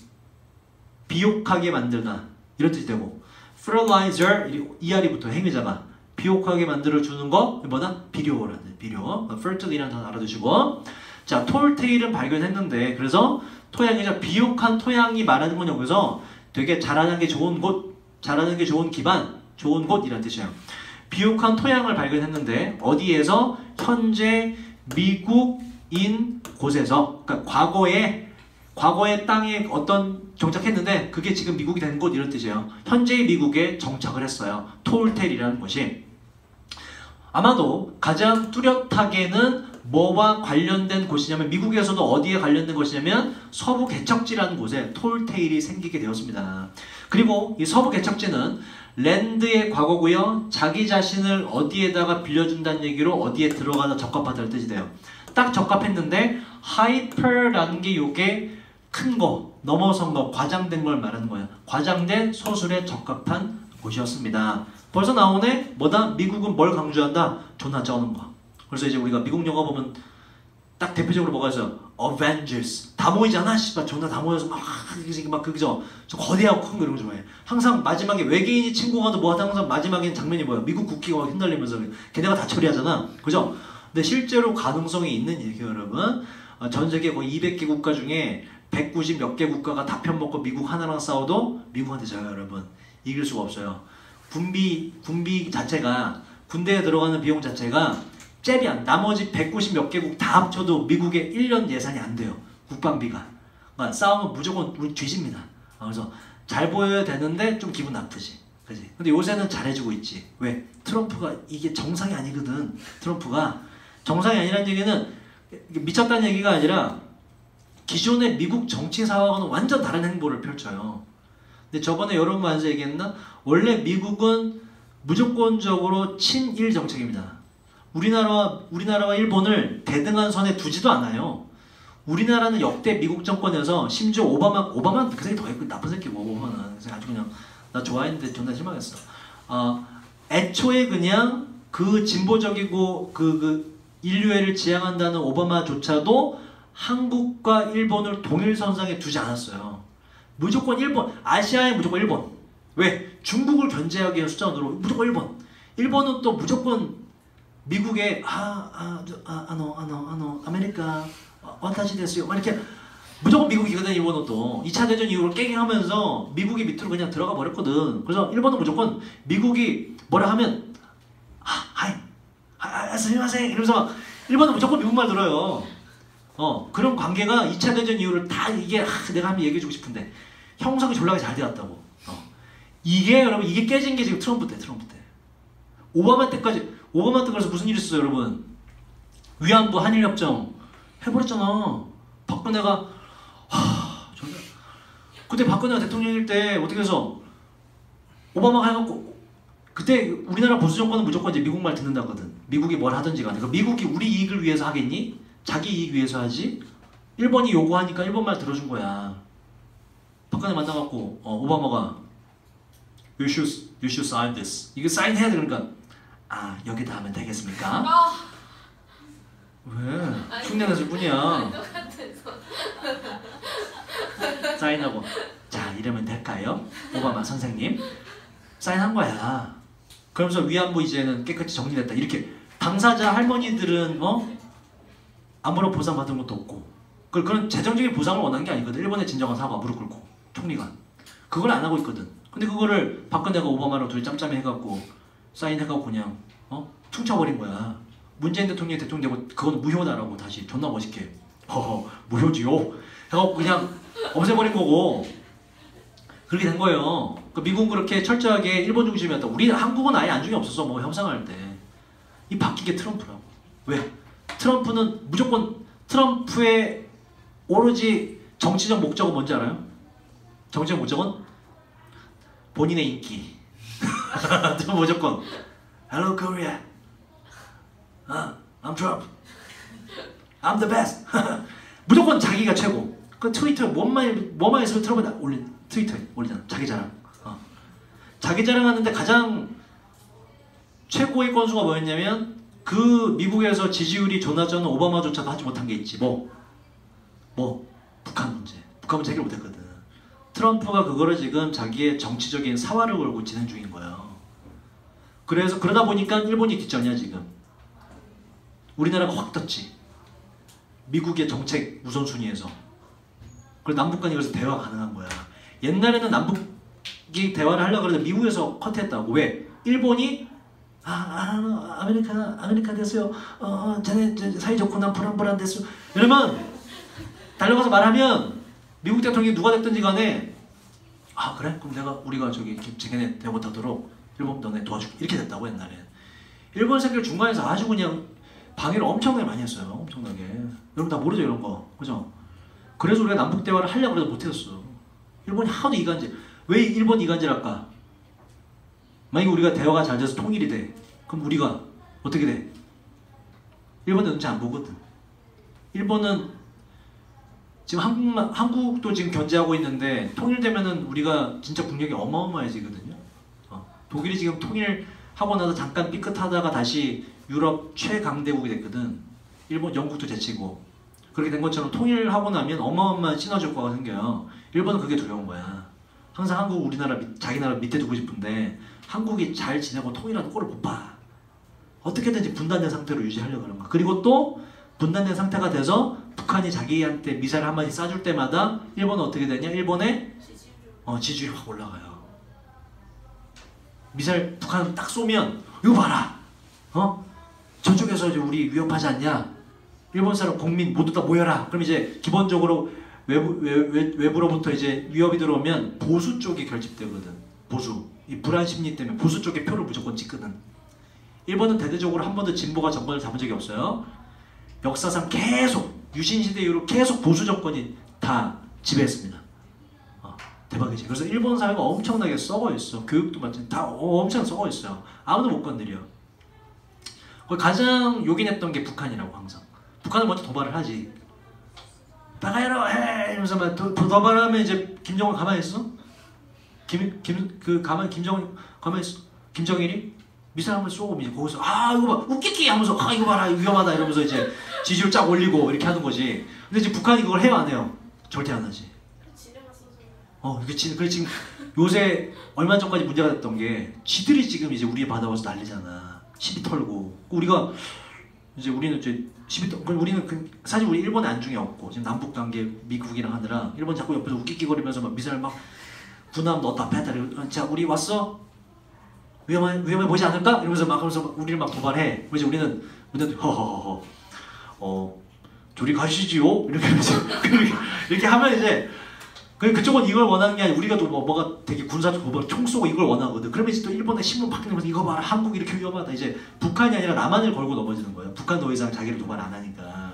비옥하게 만들다. 이런 뜻이 되고 fertilizer ER이부터 행위자가 비옥하게 만들어주는 거 뭐다? 비료라는 비료. fertile이라는 단어 알아두시고 자 talltale은 발견했는데 그래서 토양이자 비옥한 토양이 말하는 건 여기서 되게 자라는 게 좋은 곳, 자라는 게 좋은 기반, 좋은 곳이란 뜻이에요. 비옥한 토양을 발견했는데 어디에서? 현재 미국인 곳에서 그러니까 과거의 땅에 어떤 정착했는데 그게 지금 미국이 된 곳 이런 뜻이에요. 현재의 미국에 정착을 했어요. 톨텔이라는 곳이. 아마도 가장 뚜렷하게는 뭐와 관련된 곳이냐면 미국에서도 어디에 관련된 곳이냐면 서부 개척지라는 곳에 톨테일이 생기게 되었습니다. 그리고 이 서부 개척지는 랜드의 과거고요. 자기 자신을 어디에다가 빌려준다는 얘기로 어디에 들어가다 적합하다는 뜻이 돼요. 딱 적합했는데 하이퍼라는 게 요게 큰 거, 넘어선 거, 과장된 걸 말하는 거예요. 과장된 소술에 적합한 곳이었습니다. 벌써 나오네? 뭐다? 미국은 뭘 강조한다? 존나 쩌는 거. 그래서 이제 우리가 미국 영화 보면 딱 대표적으로 뭐가 있어요? Avengers. 다 모이잖아? 씨발 존나 다 모여서 막 그죠? 저 거대하고 큰 거 이런 거 좋아해. 항상 마지막에 외계인이 침공하도 뭐 하다 항상 마지막에 장면이 뭐야? 미국 국기가 휘날리면서 걔네가 다 처리하잖아. 그죠? 근데 실제로 가능성이 있는 얘기예요, 여러분. 전 세계 거의 200개 국가 중에 190 몇 개 국가가 다 편먹고 미국 하나랑 싸워도 미국한테 져요, 여러분. 이길 수가 없어요. 군비 자체가 군대에 들어가는 비용 자체가 잽이야. 나머지 190 몇 개국 다 합쳐도 미국의 1년 예산이 안 돼요. 국방비가. 그러니까 싸우면 무조건 우리 뒤집니다. 그래서 잘 보여야 되는데 좀 기분 나쁘지. 그지? 근데 요새는 잘해주고 있지. 왜? 트럼프가 이게 정상이 아니거든. 트럼프가 정상이 아니라는 얘기는 미쳤다는 얘기가 아니라 기존의 미국 정치사와는 완전 다른 행보를 펼쳐요. 근데 저번에 여러분 만에서 얘기했나? 원래 미국은 무조건적으로 친일 정책입니다. 우리나라와 일본을 대등한 선에 두지도 않아요. 우리나라는 역대 미국 정권에서 심지어 오바마는 그 새끼 더 했고 나쁜 새끼고 오바마는 아주 그냥 나 좋아했는데 존나 실망했어. 애초에 그냥 그 진보적이고 그 인류애를 지향한다는 오바마조차도 한국과 일본을 동일선상에 두지 않았어요. 무조건 일본, 아시아에 무조건 일본. 왜? 중국을 견제하기 위한 수단으로 무조건 일본. 일본은 또 무조건 미국에 아메리카 와타시 데스요 이렇게 무조건 미국이거든. 일본은 또 2차 대전 이후로 깨갱하면서 미국이 밑으로 그냥 들어가 버렸거든. 그래서 일본은 무조건 미국이 뭐라 하면 스미마셍 이러면서 막 일본은 무조건 미국 말 들어요. 그런 관계가 2차 대전 이후로 다 이게 내가 한번 얘기해주고 싶은데 형성이 졸라게 잘 되었다고. 이게 여러분 이게 깨진 게 지금 트럼프 때. 오바마 때 그래서 무슨 일이 있었어요, 여러분? 위안부 한일협정 해버렸잖아. 박근혜가 그때 박근혜가 대통령일 때 어떻게 해서 오바마가 해갖고 그때 우리나라 보수 정권은 무조건 이제 미국 말 듣는다거든. 미국이 뭘 하든지 간에. 미국이 우리 이익을 위해서 하겠니? 자기 이익 위해서 하지? 일본이 요구하니까 일본 말 들어준 거야. 박근혜 만나갖고 오바마가 You should sign this. 이거 사인해야 돼. 그러니까 여기다 하면 되겠습니까? 왜? 흉내냈을 뿐이야. 사인하고 자 이러면 될까요? 오바마 선생님 사인한 거야. 그러면서 위안부 이제는 깨끗이 정리됐다. 이렇게 당사자 할머니들은 아무런 보상 받은 것도 없고 그런 재정적인 보상을 원한 게 아니거든. 일본의 진정한 사과 무릎 꿇고 총리가 그걸 안 하고 있거든. 근데 그거를 박근혜가 오바마랑 둘이 짬짬이 해갖고 사인해갖고 그냥 퉁쳐버린 거야. 문재인 대통령이 대통령 되고 그건 무효다라고 다시 존나 멋있게 무효지요 해갖고 그냥 없애버린 거고 그렇게 된 거예요. 미국은 그렇게 철저하게 일본 중심이었다. 우리 한국은 아예 안중에 없었어. 뭐 협상할 때. 이 바뀐 게 트럼프라고. 왜? 트럼프는 무조건 트럼프의 오로지 정치적 목적은 뭔지 알아요? 정치적 목적은 본인의 인기. 무조건 Hello Korea. I'm Trump. I'm the best. 무조건 자기가 최고. 그 트위터 뭐만 있으면 트럼프 트위터에 올리잖아. 자기 자랑. 자기 자랑하는데 가장 최고의 건수가 뭐였냐면 그 미국에서 지지율이 조나전 오바마조차도 하지 못한 게 있지. 뭐 북한 문제. 북한 문제 해결 못했거든. 트럼프가 그거를 지금 자기의 정치적인 사활을 걸고 진행 중인 거예요. 그래서 그러다 보니까 일본이 뒷전이야 지금. 우리나라가 확 떴지. 미국의 정책 우선순위에서. 그래서 남북 간이 그래서 대화 가능한 거야. 옛날에는 남북이 대화를 하려고 그러는데 미국에서 컷했다고. 왜? 일본이 아메리카 됐어요. 쟤네 사이 좋고 난 불안 됐어. 이러면 달려가서 말하면 미국 대통령이 누가 됐든지 간에 그래? 그럼 우리가 저기 쟤네 대화 못하도록 일본 너네 도와줄게. 이렇게 됐다고 옛날에. 일본 새끼를 중간에서 아주 그냥 방해를 엄청나게 많이 했어요. 엄청나게. 여러분 다 모르죠 이런 거. 그죠? 그래서 우리가 남북 대화를 하려고 해도 못했어. 일본이 하도 이간질. 왜 일본 이간질할까? 만약에 우리가 대화가 잘 돼서 통일이 돼. 그럼 우리가 어떻게 돼? 일본은 눈치 안 보거든. 일본은 지금 한국도 지금 견제하고 있는데 통일되면은 우리가 진짜 국력이 어마어마해지거든요. 독일이 지금 통일하고 나서 잠깐 삐끗하다가 다시 유럽 최강대국이 됐거든. 일본, 영국도 제치고. 그렇게 된 것처럼 통일하고 나면 어마어마한 시너지 효과가 생겨요. 일본은 그게 두려운 거야. 항상 한국, 우리나라, 자기 나라 밑에 두고 싶은데 한국이 잘 지내고 통일하는 꼴을 못 봐. 어떻게든지 분단된 상태로 유지하려고 하는 거야. 그리고 또 분단된 상태가 돼서 북한이 자기한테 미사일 한 마디 쏴줄 때마다 일본은 어떻게 되냐? 일본의 지지율이 확 올라가요. 미사일 북한 딱 쏘면 이거 봐라. 저쪽에서 이제 우리 위협하지 않냐? 일본 사람 국민 모두 다 모여라. 그럼 이제 기본적으로 외부로부터 이제 위협이 들어오면 보수 쪽이 결집되거든. 보수. 이 불안 심리 때문에 보수 쪽에 표를 무조건 찍거든. 일본은 대대적으로 한 번도 진보가 정권을 잡은 적이 없어요. 역사상 계속 유신시대 이후로 계속 보수 정권이 다 지배했습니다. 대박이지. 그래서 일본 사회가 엄청나게 썩어 있어. 교육도 마찬가지. 다 엄청 썩어 있어요. 아무도 못 건드려. 가장 요긴했던 게 북한이라고 항상. 북한은 먼저 도발을 하지. 나가야로 해! 이러면서 막 도발하면 이제 김정은 가만히 있어? 김정은 가만히 있어? 김정일이 미사일 한번 쏘고 이제 거기서 이거 봐 웃기기 하면서 이거 봐라 위험하다 이러면서 이제 지지율 쫙 올리고 이렇게 하는 거지. 근데 지금 북한이 그걸 해요 안 해요? 절대 안 하지. 그래 지금 요새 얼마 전까지 문제가 됐던 게 지들이 지금 이제 우리 바다 와서 난리잖아. 시비 털고 우리는 이제 시비 털고 우리는 사실 우리 일본 안중에 없고 지금 남북 관계 미국이랑 하느라 일본 자꾸 옆에서 웃기기거리면서 막 미사일 막 군함 넣었다 뺐다 자 우리 왔어? 위험해 보이지 않을까? 이러면서 우리를 막 도발해. 그래서 우리는 허허허허 저리 가시지요? 이렇게 하면 이제 그쪽은 이걸 원하는 게 아니라 우리가 또 뭐가 되게 군사적 도발 총 쏘고 이걸 원하거든. 그러면 이제 또 일본의 신문 바뀌면서 이거 봐라 한국이 이렇게 위험하다. 이제 북한이 아니라 남한을 걸고 넘어지는 거예요. 북한 더 이상 자기를 도발 안 하니까.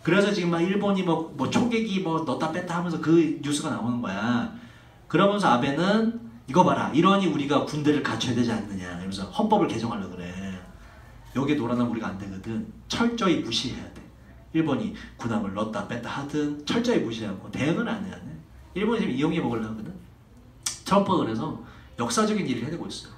그래서 지금 막 일본이 뭐 총객이 넣었다 뺐다 하면서 그 뉴스가 나오는 거야. 그러면서 아베는 이거 봐라 이러니 우리가 군대를 갖춰야 되지 않느냐 이러면서 헌법을 개정하려고 그래. 여기에 놀아나면 우리가 안 되거든. 철저히 무시해야 돼. 일본이 군함을 넣었다 뺐다 하든 철저히 무시하고 대응을 안 해야 돼. 일본이 지금 이용해 먹으려고 하거든. 트럼프가 그래서 역사적인 일을 해내고 있어요.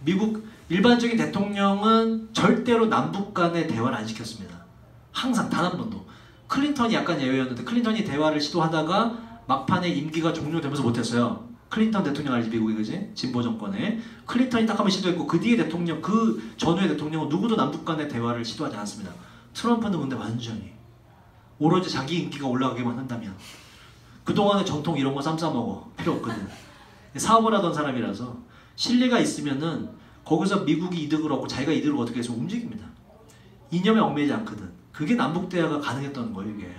미국 일반적인 대통령은 절대로 남북 간의 대화를 안 시켰습니다. 항상 단 한 번도. 클린턴이 약간 예외였는데 클린턴이 대화를 시도하다가 막판에 임기가 종료되면서 못했어요. 클린턴 대통령 알지 미국이 그지? 진보 정권에 클린턴이 딱 한 번 시도했고 그 뒤에 대통령 그 전후의 대통령은 누구도 남북 간의 대화를 시도하지 않았습니다. 트럼프는 근데 완전히 오로지 자기 인기가 올라가기만 한다면 그동안의 전통 이런 거 쌈싸먹어 필요 없거든. 사업을 하던 사람이라서 신뢰가 있으면은 거기서 미국이 이득을 얻고 자기가 이득을 어떻게 해서 움직입니다. 이념에 얽매이지 않거든. 그게 남북 대화가 가능했던 거예요 이게.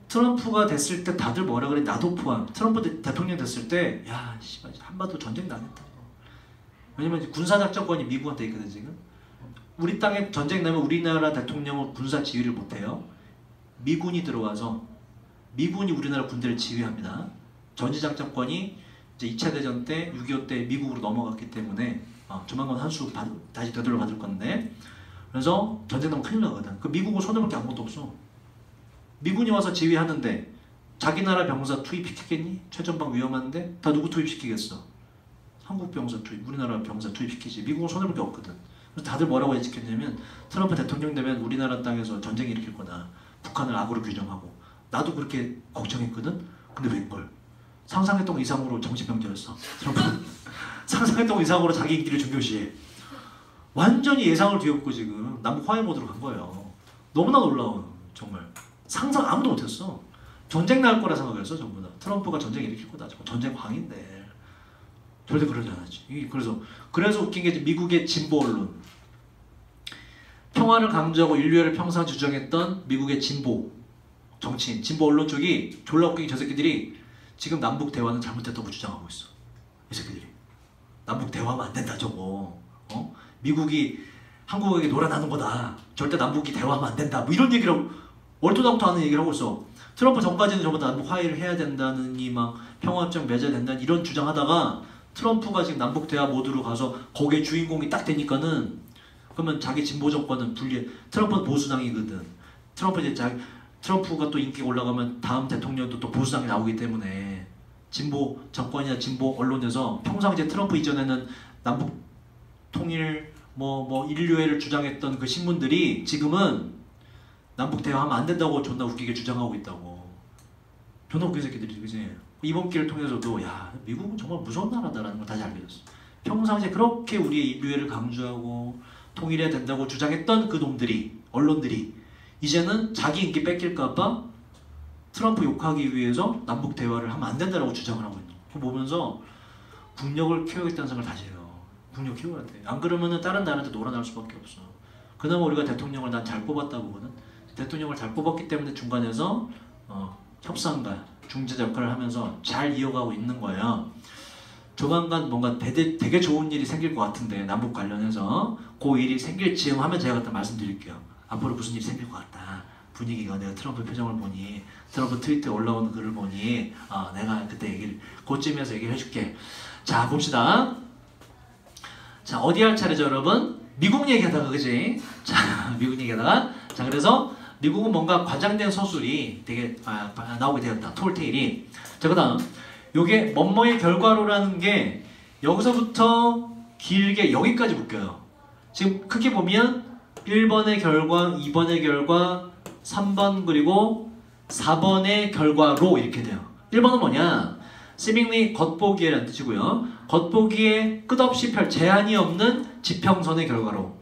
트럼프가 됐을 때 다들 뭐라 그래? 나도 포함. 트럼프 대통령 됐을 때 야 씨발 한반도 전쟁 나겠다. 왜냐면 군사작전권이 미국한테 있거든 지금. 우리 땅에 전쟁 나면 우리나라 대통령은 군사 지휘를 못해요. 미군이 들어와서 미군이 우리나라 군대를 지휘합니다. 전지작전권이 이제 2차 대전 때 6.25 때 미국으로 넘어갔기 때문에 조만간 한 수 다시 되돌려 받을 건데 그래서 전쟁 나면 큰일 나거든. 그 미국은 손해볼 게 아무것도 없어. 미군이 와서 지휘하는데 자기 나라 병사 투입시키겠니? 최전방 위험한데 다 누구 투입시키겠어? 한국 병사 투입, 우리나라 병사 투입시키지. 미국은 손해볼 게 없거든. 그래서 다들 뭐라고 예측했냐면 트럼프 대통령 되면 우리나라 땅에서 전쟁 일으킬 거다. 북한을 악으로 규정하고 나도 그렇게 걱정했거든. 근데 웬걸? 상상했던 것 이상으로 정신병자였어. 상상했던 것 이상으로 자기 인기를 중요시해. 완전히 예상을 뒤엎고 지금 남북 화해 모드로 간 거예요. 너무나 놀라운, 정말 상상 아무도 못했어. 전쟁 날 거라 생각했어. 전부 다 트럼프가 전쟁 일으킬 거다. 전쟁 광인데 절대 그러지 않았지. 그래서 웃긴 게 미국의 진보 언론, 평화를 강조하고 인류애를 평생 주장했던 미국의 진보 정치인, 진보 언론 쪽이 졸라 웃긴 게 저 새끼들이 지금 남북 대화는 잘못됐다고 주장하고 있어. 이 새끼들이 남북 대화하면 안 된다 저거. 미국이 한국에게 놀아나는 거다. 절대 남북이 대화하면 안 된다. 뭐 이런 얘기를 하고 얼토당토 하는 얘기를 하고 있어. 트럼프 전까지는 전부 다 남북 화해를 해야 된다느니 막 평화협정 맺어야 된다는 이런 주장하다가 트럼프가 지금 남북 대화 모드로 가서 거기에 주인공이 딱 되니까는 그러면 자기 진보 정권은 분리해. 트럼프는 보수당이거든. 트럼프가 또 인기가 올라가면 다음 대통령도 또 보수당이 나오기 때문에 진보 정권이나 진보 언론에서 평상시에 트럼프 이전에는 남북 통일 뭐 인류애를 주장했던 그 신문들이 지금은 남북 대화하면 안 된다고 존나 웃기게 주장하고 있다고. 존나 웃긴 새끼들이, 그지? 이번 기회를 통해서도 야, 미국은 정말 무서운 나라다라는 걸 다시 알게 됐어. 평상시에 그렇게 우리의 인류애를 강조하고 통일해야 된다고 주장했던 그 놈들이, 언론들이 이제는 자기 인기 뺏길까봐 트럼프 욕하기 위해서 남북 대화를 하면 안 된다라고 주장을 하고 있는 거. 그거 보면서 국력을 키워야겠다는 생각을 다시 해요. 국력 키워야 돼. 안 그러면은 다른 나라한테 놀아날 수밖에 없어. 그나마 우리가 대통령을 난 잘 뽑았다 보거든. 대통령을 잘 뽑았기 때문에 중간에서 협상가, 중재자 역할을 하면서 잘 이어가고 있는 거예요. 조만간 뭔가 되게 좋은 일이 생길 것 같은데 남북 관련해서 그 일이 생길 즈음 하면 제가 그때 말씀드릴게요. 앞으로 무슨 일이 생길 것 같다. 분위기가 내가 트럼프 표정을 보니, 트럼프 트위터에 올라오는 글을 보니 내가 그때 얘기를 그쯤에서 얘기를 해줄게. 자, 봅시다. 자, 어디 할 차례죠 여러분? 미국 얘기하다가, 그지? 자, 미국 얘기하다가, 자, 그래서 미국은 뭔가 과장된 서술이 되게 나오게 되었다. 톨테일이. 자, 그 다음 요게 뭐뭐의 결과로라는 게 여기서부터 길게 여기까지 묶여요. 지금 크게 보면 1번의 결과, 2번의 결과, 3번 그리고 4번의 결과로 이렇게 돼요. 1번은 뭐냐? seemingly 겉보기에라는 뜻이고요. 겉보기에 끝없이 제한이 없는 지평선의 결과로,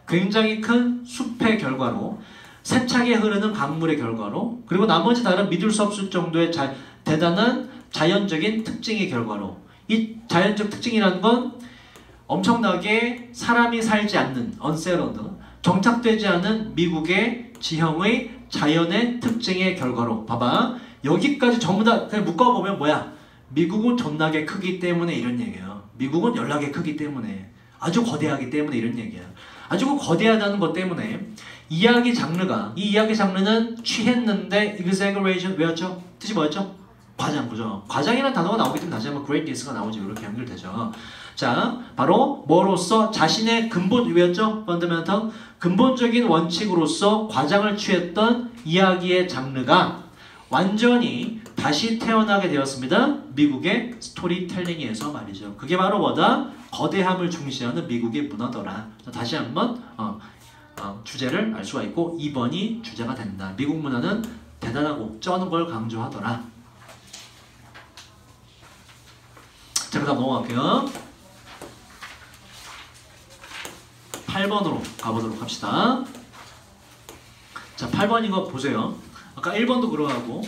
굉장히 큰 숲의 결과로, 세차게 흐르는 강물의 결과로, 그리고 나머지 다른 믿을 수 없을 정도의 대단한 자연적인 특징의 결과로. 이 자연적 특징이라는 건 엄청나게 사람이 살지 않는 unsettled, 정착되지 않은 미국의 지형의 자연의 특징의 결과로. 봐봐, 여기까지 전부 다 그냥 묶어보면 뭐야? 미국은 존나게 크기 때문에 이런 얘기예요. 미국은 연락이 크기 때문에, 아주 거대하기 때문에 이런 얘기야. 아주 거대하다는 것 때문에 이야기 장르가, 이 이야기 장르는 취했는데 exaggeration 외웠죠? 뜻이 뭐였죠? 과장, 그죠? 과장이라는 단어가 나오기 때문에 다시 한번 greatness가 나오지. 이렇게 연결되죠. 자, 바로 뭐로서 자신의 근본, 외웠죠? fundamental, 근본적인 원칙으로서 과장을 취했던 이야기의 장르가 완전히 다시 태어나게 되었습니다. 미국의 스토리텔링에서 말이죠. 그게 바로 뭐다? 거대함을 중시하는 미국의 문화더라. 다시 한번 주제를 알 수가 있고 2번이 주제가 된다. 미국 문화는 대단하고 쩌는 걸 강조하더라. 자, 그 다음 넘어갈게요. 8번으로 가보도록 합시다. 자, 8번 이거 보세요. 아까 1번도 그러하고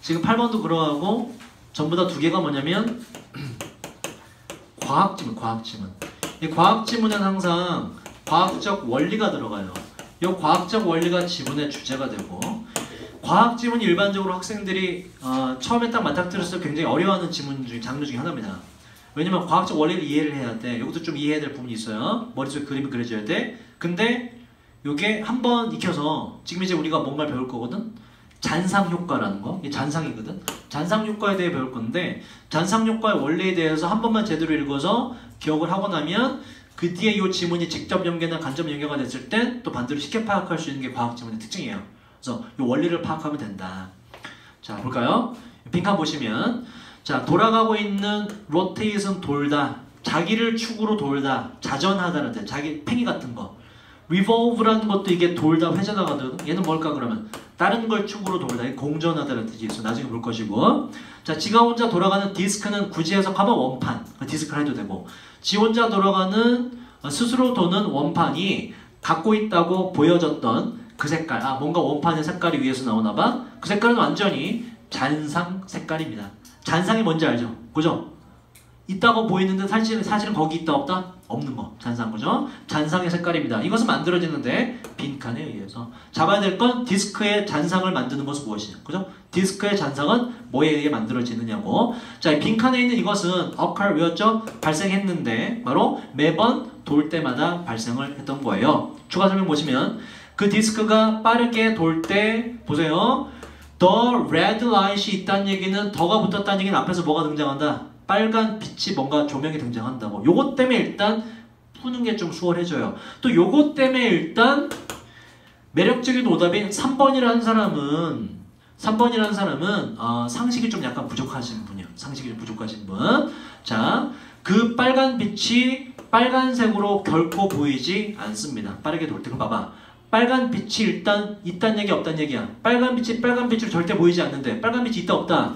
지금 8번도 그러하고 전부 다 두 개가 뭐냐면 과학지문, 과학지문. 이 과학지문은 항상 과학적 원리가 들어가요. 이 과학적 원리가 지문의 주제가 되고, 과학지문이 일반적으로 학생들이 처음에 딱 맞닥뜨렸을 때 굉장히 어려워하는 지문 중 장르 중에 하나입니다. 왜냐면 과학적 원리를 이해를 해야 돼. 이것도 좀 이해해야 될 부분이 있어요. 머릿속에 그림이 그려져야 돼. 근데 이게 한번 익혀서 지금 이제 우리가 뭔가를 배울 거거든. 잔상효과라는 거, 이게 잔상이거든. 잔상효과에 대해 배울 건데, 잔상효과의 원리에 대해서 한 번만 제대로 읽어서 기억을 하고 나면 그 뒤에 이 지문이 직접 연계나 간접 연계가 됐을 때 또 반대로 쉽게 파악할 수 있는 게 과학 지문의 특징이에요. 그래서 이 원리를 파악하면 된다. 자, 볼까요? 빈칸 보시면, 자, 돌아가고 있는 rotate은 돌다, 자기를 축으로 돌다, 자전하다는 뜻, 자기 팽이 같은 거. revolve라는 것도 이게 돌다 회전하거든. 얘는 뭘까 그러면? 다른 걸 축으로 돌다. 공전하다라는 뜻이 있어. 나중에 볼 것이고. 자, 지가 혼자 돌아가는 디스크는 굳이 해석하면 원판. 디스크를 해도 되고. 지 혼자 돌아가는 스스로 도는 원판이 갖고 있다고 보여졌던 그 색깔. 아, 뭔가 원판의 색깔이 위에서 나오나 봐. 그 색깔은 완전히 잔상 색깔입니다. 잔상이 뭔지 알죠? 그죠? 있다고 보이는데 사실은 거기 있다 없다? 없는 거. 잔상, 그죠? 잔상의 색깔입니다. 이것은 만들어지는데 빈칸에 의해서. 잡아야 될 건 디스크의 잔상을 만드는 것은 무엇이냐? 그죠? 디스크의 잔상은 뭐에 의해 만들어지느냐고. 자, 빈칸에 있는 이것은 occur 외웠죠? 발생했는데 바로 매번 돌 때마다 발생을 했던 거예요. 추가 설명 보시면 그 디스크가 빠르게 돌 때 보세요. The red light이 있다는 얘기는 더가 붙었다는 얘기는 앞에서 뭐가 등장한다? 빨간 빛이 뭔가 조명이 등장한다고. 요것 때문에 일단 푸는 게 좀 수월해져요. 또 요것 때문에 일단 매력적인 오답인 3번이라는 사람은 상식이 좀 약간 부족하신 분이요. 상식이 좀 부족하신 분. 자, 그 빨간 빛이 빨간색으로 결코 보이지 않습니다. 빠르게 돌 때. 그럼 봐봐. 빨간 빛이 일단 있다는 얘기 없다는 얘기야. 빨간 빛이 빨간 빛으로 절대 보이지 않는데 빨간 빛이 있다 없다?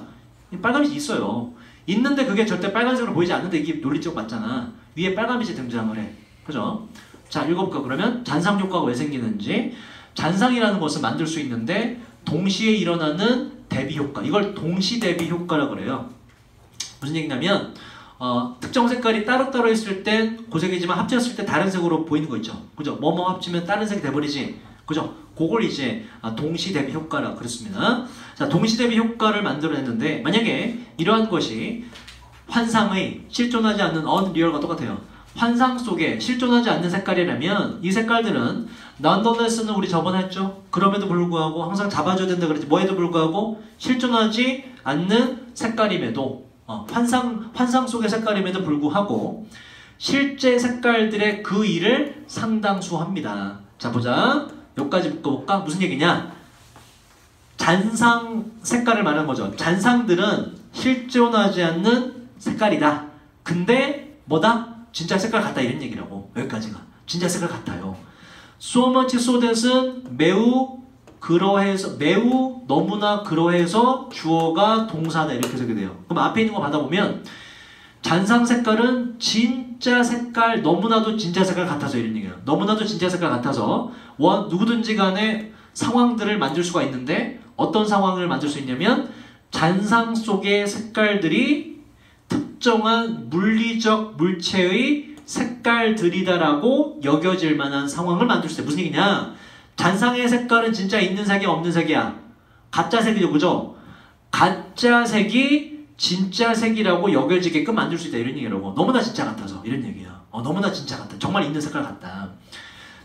빨간 빛이 있어요. 있는데 그게 절대 빨간색으로 보이지 않는데 이게 논리적 맞잖아. 위에 빨간 빛이 등장을 해. 그죠? 자, 읽어볼까 그러면? 잔상 효과가 왜 생기는지. 잔상이라는 것을 만들 수 있는데 동시에 일어나는 대비 효과. 이걸 동시 대비 효과라고 그래요. 무슨 얘기냐면 특정 색깔이 따로따로 있을 땐 고색이지만 합쳤을 때 다른 색으로 보이는 거 있죠. 그죠? 뭐뭐 합치면 다른 색이 돼버리지. 그죠? 그걸 이제 동시 대비 효과라고 그랬습니다. 자, 동시 대비 효과를 만들어냈는데 만약에 이러한 것이 환상의 실존하지 않는 unreal과 똑같아요. 환상 속에 실존하지 않는 색깔이라면 이 색깔들은 nonetheless는 우리 저번에 했죠. 그럼에도 불구하고 항상 잡아줘야 된다 그랬지. 뭐에도 불구하고 실존하지 않는 색깔임에도 환상 속의 색깔임에도 불구하고 실제 색깔들의 그 일을 상당수 합니다. 자, 보자. 여기까지 묶어볼까? 무슨 얘기냐? 잔상 색깔을 말하는 거죠. 잔상들은 실존하지 않는 색깔이다. 근데 뭐다? 진짜 색깔 같다 이런 얘기라고. 여기까지가. 진짜 색깔 같아요. So much so that은 매우 그러해서, 매우 너무나 그러해서 주어가 동사다 이렇게 해석이 돼요. 그럼 앞에 있는 거 받아보면 잔상 색깔은 진짜 색깔, 너무나도 진짜 색깔 같아서 이런 얘기예요. 너무나도 진짜 색깔 같아서 누구든지 간에 상황들을 만들 수가 있는데 어떤 상황을 만들 수 있냐면 잔상 속의 색깔들이 특정한 물리적 물체의 색깔들이다라고 여겨질 만한 상황을 만들 수 있어요. 무슨 얘기냐? 잔상의 색깔은 진짜 있는 색이야 없는 색이야? 가짜 색이죠. 그죠? 가짜 색이 진짜 색이라고 여겨지게끔 만들 수 있다 이런 얘기라고. 너무나 진짜 같아서 이런 얘기야. 너무나 진짜 같다. 정말 있는 색깔 같다.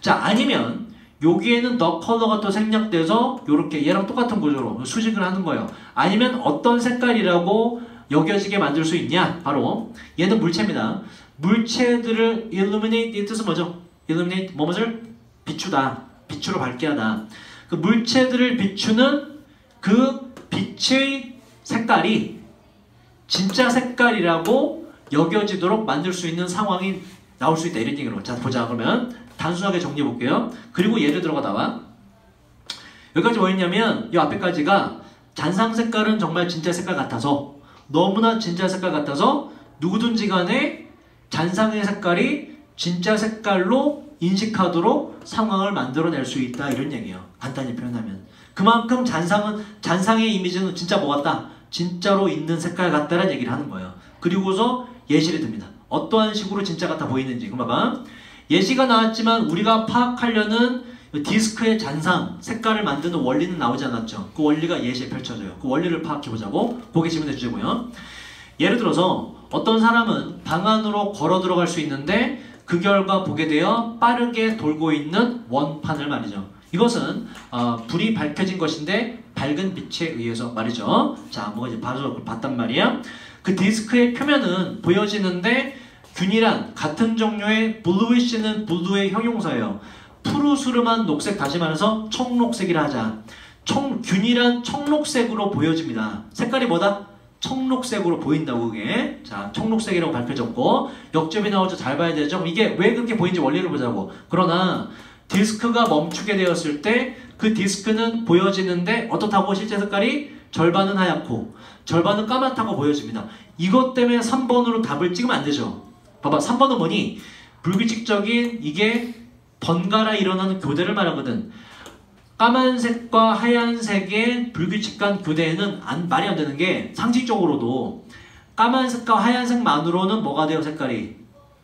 자, 아니면 여기에는 the color가 또 생략돼서 이렇게 얘랑 똑같은 구조로 수식을 하는 거예요. 아니면 어떤 색깔이라고 여겨지게 만들 수 있냐? 바로 얘는 물체입니다. 물체들을 illuminate 이 뜻은 뭐죠? illuminate 뭐뭐를 비추다. 빛으로 밝게 하다. 그 물체들을 비추는 그 빛의 색깔이 진짜 색깔이라고 여겨지도록 만들 수 있는 상황이 나올 수 있다 이런 얘기로. 자, 보자. 그러면 단순하게 정리해 볼게요. 그리고 예를 들어가 나와. 여기까지 뭐였냐면 이 앞에까지가 잔상 색깔은 정말 진짜 색깔 같아서 너무나 진짜 색깔 같아서 누구든지 간에 잔상의 색깔이 진짜 색깔로 인식하도록 상황을 만들어낼 수 있다 이런 얘기예요. 간단히 표현하면. 그만큼 잔상의 이미지는 진짜 뭐 같다? 진짜로 있는 색깔 같다라는 얘기를 하는 거예요. 그리고서 예시를 듭니다. 어떠한 식으로 진짜 같아 보이는지. 그럼 봐봐. 예시가 나왔지만 우리가 파악하려는 디스크의 잔상, 색깔을 만드는 원리는 나오지 않았죠. 그 원리가 예시에 펼쳐져요. 그 원리를 파악해보자고. 그게 질문해 주자고요. 예를 들어서 어떤 사람은 방 안으로 걸어 들어갈 수 있는데 그 결과 보게 되어 빠르게 돌고 있는 원판을 말이죠. 이것은 불이 밝혀진 것인데 밝은 빛에 의해서 말이죠. 자, 뭐가 이제 바로 봤단 말이야. 그 디스크의 표면은 보여지는데 균일한 같은 종류의 bluish는 blue의 형용사예요. 푸르스름한 녹색, 다시 말해서 청록색이라 하자. 균일한 청록색으로 보여집니다. 색깔이 뭐다? 청록색으로 보인다고 그게. 자, 청록색이라고 밝혀졌고 역접이 나오죠. 잘 봐야 되죠. 이게 왜 그렇게 보이는지 원리를 보자고. 그러나 디스크가 멈추게 되었을 때 그 디스크는 보여지는데 어떻다고 실제 색깔이 절반은 하얗고 절반은 까맣다고 보여집니다. 이것 때문에 3번으로 답을 찍으면 안 되죠. 봐봐 3번은 뭐니? 불규칙적인 이게 번갈아 일어나는 교대를 말하거든. 까만색과 하얀색의 불규칙한 교대에는 말이 안 되는 게 상식적으로도 까만색과 하얀색만으로는 뭐가 돼요 색깔이?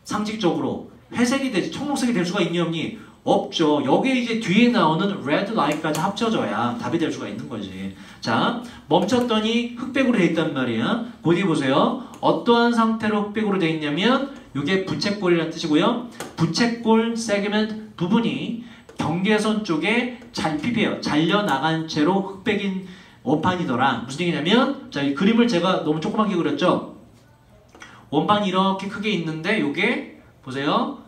상식적으로 회색이 되지 청록색이 될 수가 있니 없니? 없죠. 여기에 이제 뒤에 나오는 red light까지 합쳐져야 답이 될 수가 있는 거지. 자, 멈췄더니 흑백으로 돼 있단 말이야. 곧이 보세요. 어떠한 상태로 흑백으로 돼 있냐면 이게 부채꼴이라는 뜻이고요. 부채꼴 세그먼트 부분이 경계선 쪽에 PP예요. 잘려나간 채로 흑백인 원판이더라. 무슨 얘기냐면 자, 이 그림을 제가 너무 조그맣게 그렸죠. 원판이 이렇게 크게 있는데 이게 보세요.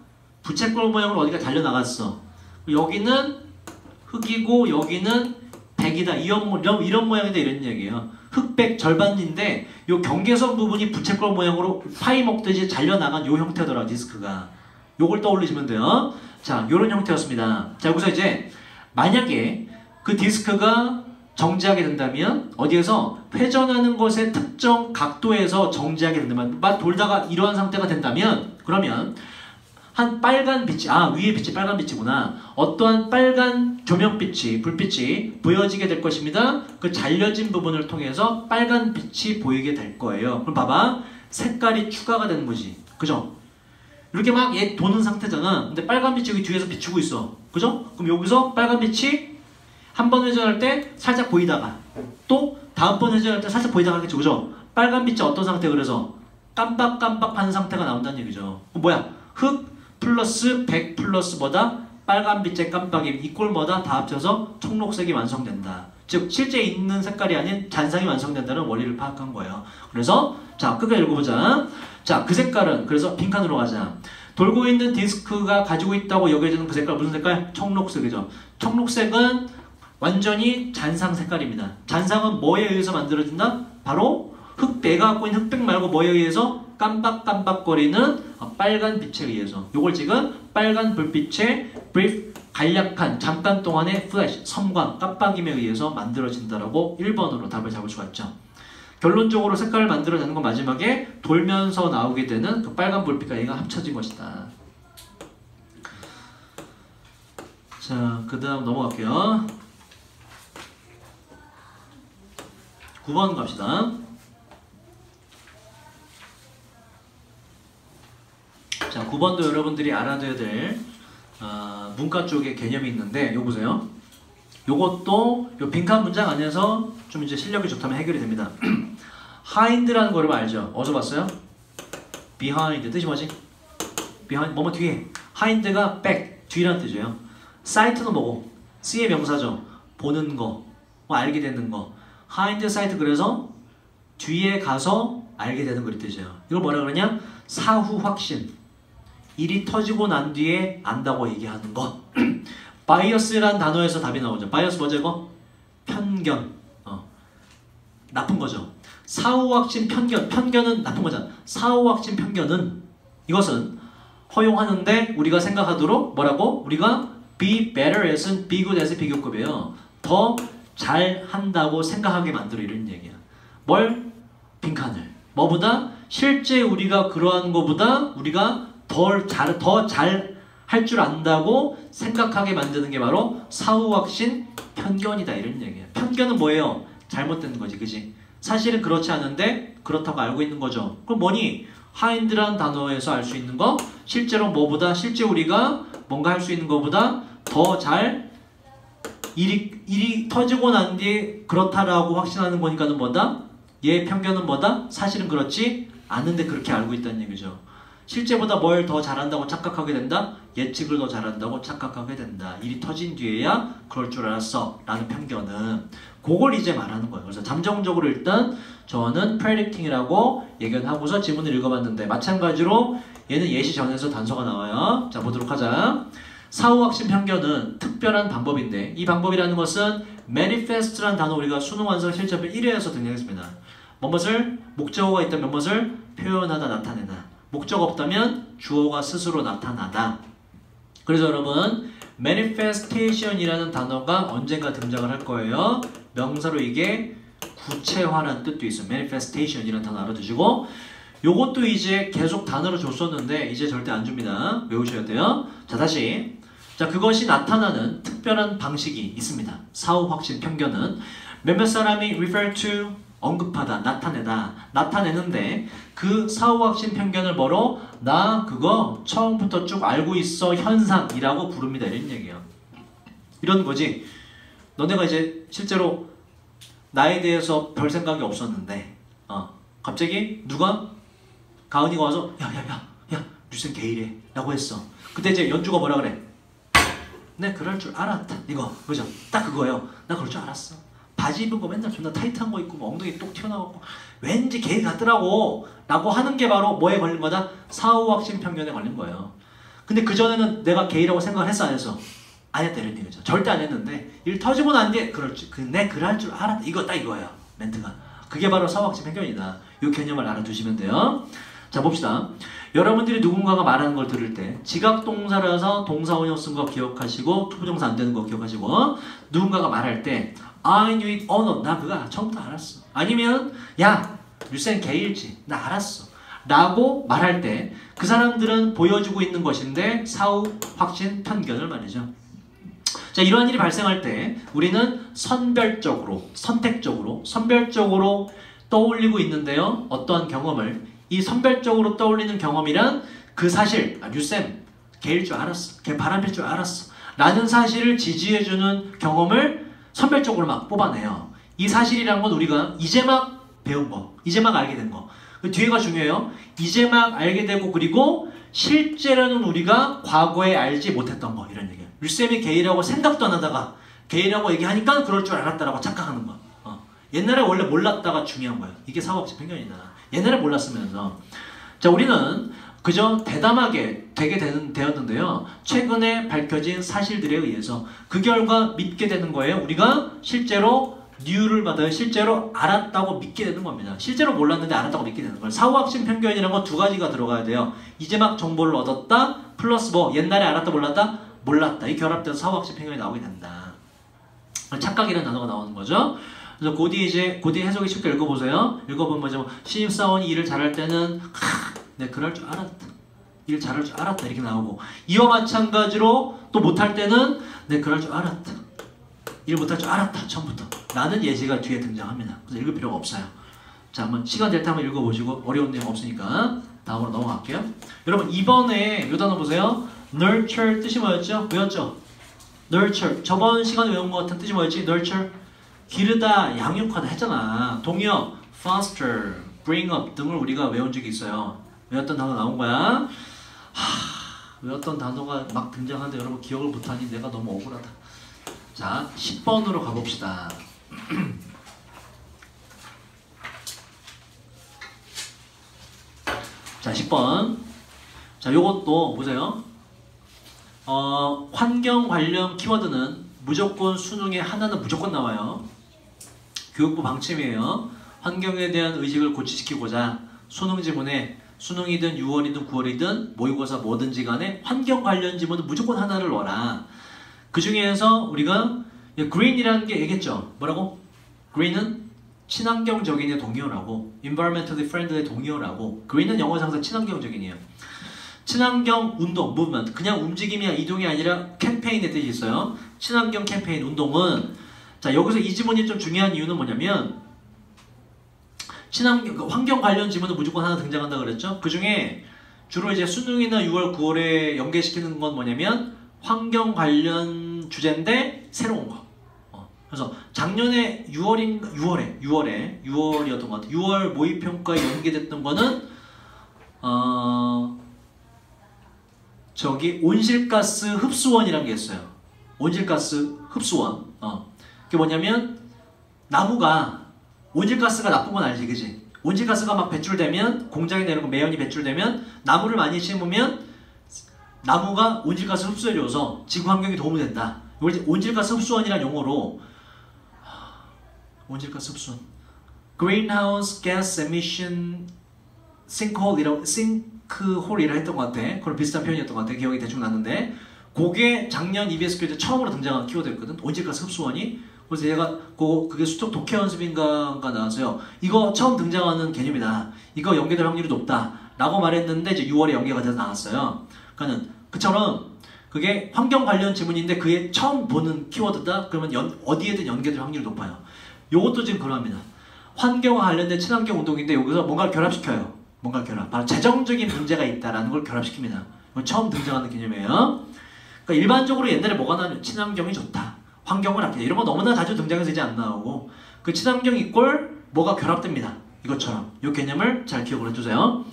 부채꼴 모양으로 어디가 달려나갔어. 여기는 흑이고 여기는 백이다. 이런 모양이다 이런 얘기예요. 흑백 절반인데 요 경계선 부분이 부채꼴 모양으로 파이 먹듯이 잘려나간 요 형태더라 디스크가. 요걸 떠올리시면 돼요. 자, 요런 형태였습니다. 자, 여기서 이제 만약에 그 디스크가 정지하게 된다면 어디에서 회전하는 것의 특정 각도에서 정지하게 된다면 막 돌다가 이러한 상태가 된다면 그러면 한 빨간 빛이 위에 빛이 빨간 빛이구나. 어떠한 빨간 조명빛이 불빛이 보여지게 될 것입니다. 그 잘려진 부분을 통해서 빨간 빛이 보이게 될 거예요. 그럼 봐봐 색깔이 추가가 되는 거지. 그죠? 이렇게 막 얘 도는 상태잖아. 근데 빨간 빛이 여기 뒤에서 비추고 있어. 그죠? 그럼 여기서 빨간 빛이 한 번 회전할 때 살짝 보이다가 또 다음번 회전할 때 살짝 보이다가 하겠죠. 그죠? 빨간 빛이 어떤 상태 그래서 깜빡깜빡하는 상태가 나온다는 얘기죠. 뭐야? 흑 플러스 백 플러스 뭐다? 빨간 빛의 깜빡임 이꼴 뭐다? 다 합쳐서 청록색이 완성된다. 즉 실제 있는 색깔이 아닌 잔상이 완성된다는 원리를 파악한 거예요. 그래서 자 끝까지 읽어보자. 자 그 색깔은 그래서 빈칸으로 가자. 돌고 있는 디스크가 가지고 있다고 여겨지는 그 색깔 무슨 색깔? 청록색이죠. 청록색은 완전히 잔상 색깔입니다. 잔상은 뭐에 의해서 만들어진다? 바로 내가 갖고 있는 흑백 말고 뭐에 의해서? 깜빡깜빡거리는 빨간 빛에 의해서. 요걸 지금 빨간 불빛의 brief 간략한 잠깐 동안의 플래시 섬광 깜빡임에 의해서 만들어진다라고 1번으로 답을 잡을 수가 있죠. 결론적으로 색깔을 만들어내는 건 마지막에 돌면서 나오게 되는 그 빨간 불빛과 얘가 합쳐진 것이다. 자, 그 다음 넘어갈게요. 9번 갑시다. 자, 9번도 여러분들이 알아둬야 될 문과 쪽에 개념이 있는데 요거 보세요. 요것도 요 빈칸 문장 안에서 좀 이제 실력이 좋다면 해결이 됩니다. hind라는 거를 알죠? 어디서 봤어요? behind 뜻이 뭐지? behind 뭐뭐 뒤에. hind가 back 뒤라는 뜻이에요. sight는 뭐고? C의 명사죠. 보는 거, 뭐 알게 되는 거. hind sight 그래서 뒤에 가서 알게 되는 거를 뜻이에요. 이걸 뭐라 그러냐? 사후 확신. 일이 터지고 난 뒤에 안다고 얘기하는 것. 바이어스란 단어에서 답이 나오죠. 바이어스 뭐죠 이거? 편견. 나쁜 거죠. 사후 확신 편견. 편견은 나쁜 거잖아. 사후 확신 편견은 이것은 허용하는데 우리가 생각하도록 뭐라고? 우리가 be better at은 be good at의 비교급이에요. 더 잘한다고 생각하게 만들어 이런 얘기야. 뭘? 빈칸을. 뭐보다? 실제 우리가 그러한 것보다 우리가 더 잘 할 줄 안다고 생각하게 만드는 게 바로 사후 확신 편견이다 이런 얘기야. 편견은 뭐예요? 잘못된 거지, 그지? 사실은 그렇지 않은데 그렇다고 알고 있는 거죠. 그럼 뭐니? hind라는 단어에서 알 수 있는 거, 실제로 뭐보다 실제 우리가 뭔가 할 수 있는 것보다 더 잘 일이 터지고 난 뒤에 그렇다라고 확신하는 거니까는 뭐다? 얘의 편견은 뭐다? 사실은 그렇지 않은데 그렇게 알고 있다는 얘기죠. 실제보다 뭘 더 잘한다고 착각하게 된다? 예측을 더 잘한다고 착각하게 된다. 일이 터진 뒤에야 그럴 줄 알았어 라는 편견은 그걸 이제 말하는 거예요. 그래서 잠정적으로 일단 저는 predicting이라고 예견하고서 지문을 읽어봤는데 마찬가지로 얘는 예시 전에서 단서가 나와요. 자 보도록 하자. 사후 확신 편견은 특별한 방법인데 이 방법이라는 것은 manifest라는 단어 우리가 수능 완성 실습 1회에서 등장했습니다. 무엇을 목적어가 있다면 무엇을 표현하다 나타내다. 목적 없다면 주어가 스스로 나타나다. 그래서 여러분 manifestation이라는 단어가 언젠가 등장을 할 거예요. 명사로 이게 구체화라는 뜻도 있어요. manifestation이라는 단어 알아두시고, 요것도 이제 계속 단어로 줬었는데 이제 절대 안 줍니다. 외우셔야 돼요. 자, 다시. 자, 그것이 나타나는 특별한 방식이 있습니다. 사후 확신 편견은 몇몇 사람이 refer to, 언급하다, 나타내다, 나타내는데 그 사후 확신 편견을 뭐로? 나 그거 처음부터 쭉 알고 있어 현상이라고 부릅니다. 이런 얘기예요. 이런 거지. 너네가 이제 실제로 나에 대해서 별 생각이 없었는데 갑자기 누가? 가은이가 와서 야 류쌤 게이래 라고 했어. 그때 이제 연주가 뭐라 그래? 네 그럴 줄 알았다. 이거 그죠? 딱 그거예요. 나 그럴 줄 알았어. 바지 입은 거 맨날 존나 타이트한 거 입고 엉덩이 똑 튀어나오고 왠지 게이 같더라고 라고 하는 게 바로 뭐에 걸린 거다? 사후 확신 편견에 걸린 거예요. 근데 그전에는 내가 게이라고 생각을 했어 안 했어? 안 했다 이런 얘기죠. 절대 안 했는데 일 터지고 난 뒤에 그럴 줄 알았다. 이거 딱 이거예요. 멘트가. 그게 바로 사후 확신 편견이다. 이 개념을 알아두시면 돼요. 자 봅시다. 여러분들이 누군가가 말하는 걸 들을 때 지각동사라서 동사원형 쓴 거 기억하시고 투부정사 안 되는 거 기억하시고 누군가가 말할 때 I knew it, 나 그거 처음부터 알았어. 아니면 야 류쌤 게이일지 나 알았어 라고 말할 때 그 사람들은 보여주고 있는 것인데 사후 확신 편견을 말이죠. 자 이러한 일이 발생할 때 우리는 선별적으로 선별적으로 떠올리고 있는데요. 어떠한 경험을 이 선별적으로 떠올리는 경험이란 그 사실 류쌤 걔일 줄 알았어. 걔 바람필 줄 알았어 라는 사실을 지지해주는 경험을 선별적으로 막 뽑아내요. 이 사실이란 건 우리가 이제 막 배운 거, 이제 막 알게 된 거. 그 뒤에가 중요해요. 이제 막 알게 되고 그리고 실제로는 우리가 과거에 알지 못했던 거 이런 얘기예요. 류쌤이 게이라고 생각도 안 하다가 게이라고 얘기하니까 그럴 줄 알았다라고 착각하는 거. 옛날에 원래 몰랐다가 중요한 거예요. 이게 사고학습 편견이다. 옛날에 몰랐으면서. 자 우리는 그저 대담하게 되게 되었는데요. 최근에 밝혀진 사실들에 의해서 그 결과 믿게 되는 거예요. 우리가 실제로 뉴를 받아요. 실제로 알았다고 믿게 되는 겁니다. 실제로 몰랐는데 알았다고 믿게 되는 거예요. 사후확신 편견이라는 건 두 가지가 들어가야 돼요. 이제 막 정보를 얻었다 플러스 뭐 옛날에 알았다 몰랐다 이 결합돼서 사후확신 편견이 나오게 된다. 착각이라는 단어가 나오는 거죠. 그래서 고디 해석이 쉽게 읽어보세요. 읽어보면 뭐죠? 신입사원이 일을 잘할 때는 네 그럴 줄 알았다. 일 잘할 줄 알았다 이렇게 나오고 이와 마찬가지로 또 못할 때는 네 그럴 줄 알았다. 일 못할 줄 알았다 처음부터 라는 예시가 뒤에 등장합니다. 그래서 읽을 필요가 없어요. 자 한번 시간 될 때 한번 읽어보시고 어려운 내용 없으니까 다음으로 넘어갈게요. 여러분 이번에 이 단어 보세요. nurture 뜻이 뭐였죠? 외웠죠? nurture 저번 시간에 외운 것 같은 뜻이 뭐였지? nurture 기르다, 양육하다 했잖아. 동요, foster, bring up 등을 우리가 외운 적이 있어요. 외웠던 단어 나온 거야. 외웠던 단어가 막 등장하는데 여러분 기억을 못하니 내가 너무 억울하다. 자, 10번으로 가봅시다. 자, 10번. 자, 요것도 보세요. 환경 관련 키워드는 무조건 수능에 하나는 무조건 나와요. 교육부 방침이에요. 환경에 대한 의식을 고취시키고자 수능 지문에 수능이든 6월이든 9월이든 모의고사 뭐든지 간에 환경 관련 지문은 무조건 하나를 넣어라. 그 중에서 우리가 green이라는 게 얘기했죠. 뭐라고? green은 친환경적인의 동의어라고 environmentally friendly의 동의어라고 green은 영어에서 항상 친환경적인이에요. 친환경 운동, movement 그냥 움직임이야 이동이 아니라 캠페인의 뜻이 있어요. 친환경 캠페인 운동은 자 여기서 이 지문이 좀 중요한 이유는 뭐냐면 친환경 환경 관련 지문은 무조건 하나 등장한다 그랬죠. 그 중에 주로 이제 수능이나 6월, 9월에 연계시키는 건 뭐냐면 환경 관련 주제인데 새로운 거. 그래서 작년에 6월이었던 것 같아. 6월 모의평가에 연계됐던 거는 저기 온실가스 흡수원이라는 게 있어요. 온실가스 흡수원. 그게 뭐냐면 나무가 온실가스가 나쁜 건 알지, 그지? 온실가스가 막 배출되면 공장에 내는 거 매연이 배출되면 나무를 많이 심으면 나무가 온실가스 흡수해줘서 지구 환경에 도움이 된다. 이걸 이제 온실가스 흡수원이라는 용어로 온실가스 흡수원, greenhouse gas emission sinkhole이라고 싱크홀이라 했던 것 같아. 그런 비슷한 표현이었던 것 같아. 기억이 대충 나는데 그게 작년 EBS 퀴즈 처음으로 등장한 키워드였거든. 온실가스 흡수원이. 그래서 얘가 그게 수적 독해 연습인가가 나와서요. 이거 처음 등장하는 개념이다. 이거 연계될 확률이 높다. 라고 말했는데 이제 6월에 연계가 돼서 나왔어요. 그러니까는 그처럼 그게 환경 관련 지문인데 그게 처음 보는 키워드다. 그러면 어디에든 연계될 확률이 높아요. 요것도 지금 그러합니다. 환경과 관련된 친환경 운동인데 여기서 뭔가를 결합시켜요. 뭔가 결합. 바로 재정적인 문제가 있다라는 걸 결합시킵니다. 이건 처음 등장하는 개념이에요. 그러니까 일반적으로 옛날에 뭐가 나오면 친환경이 좋다. 환경을 아끼다. 이런 거 너무나 자주 등장해서 이제 안 나오고 그 친환경 이꼴 뭐가 결합됩니다. 이것처럼. 이 개념을 잘 기억을 해주세요.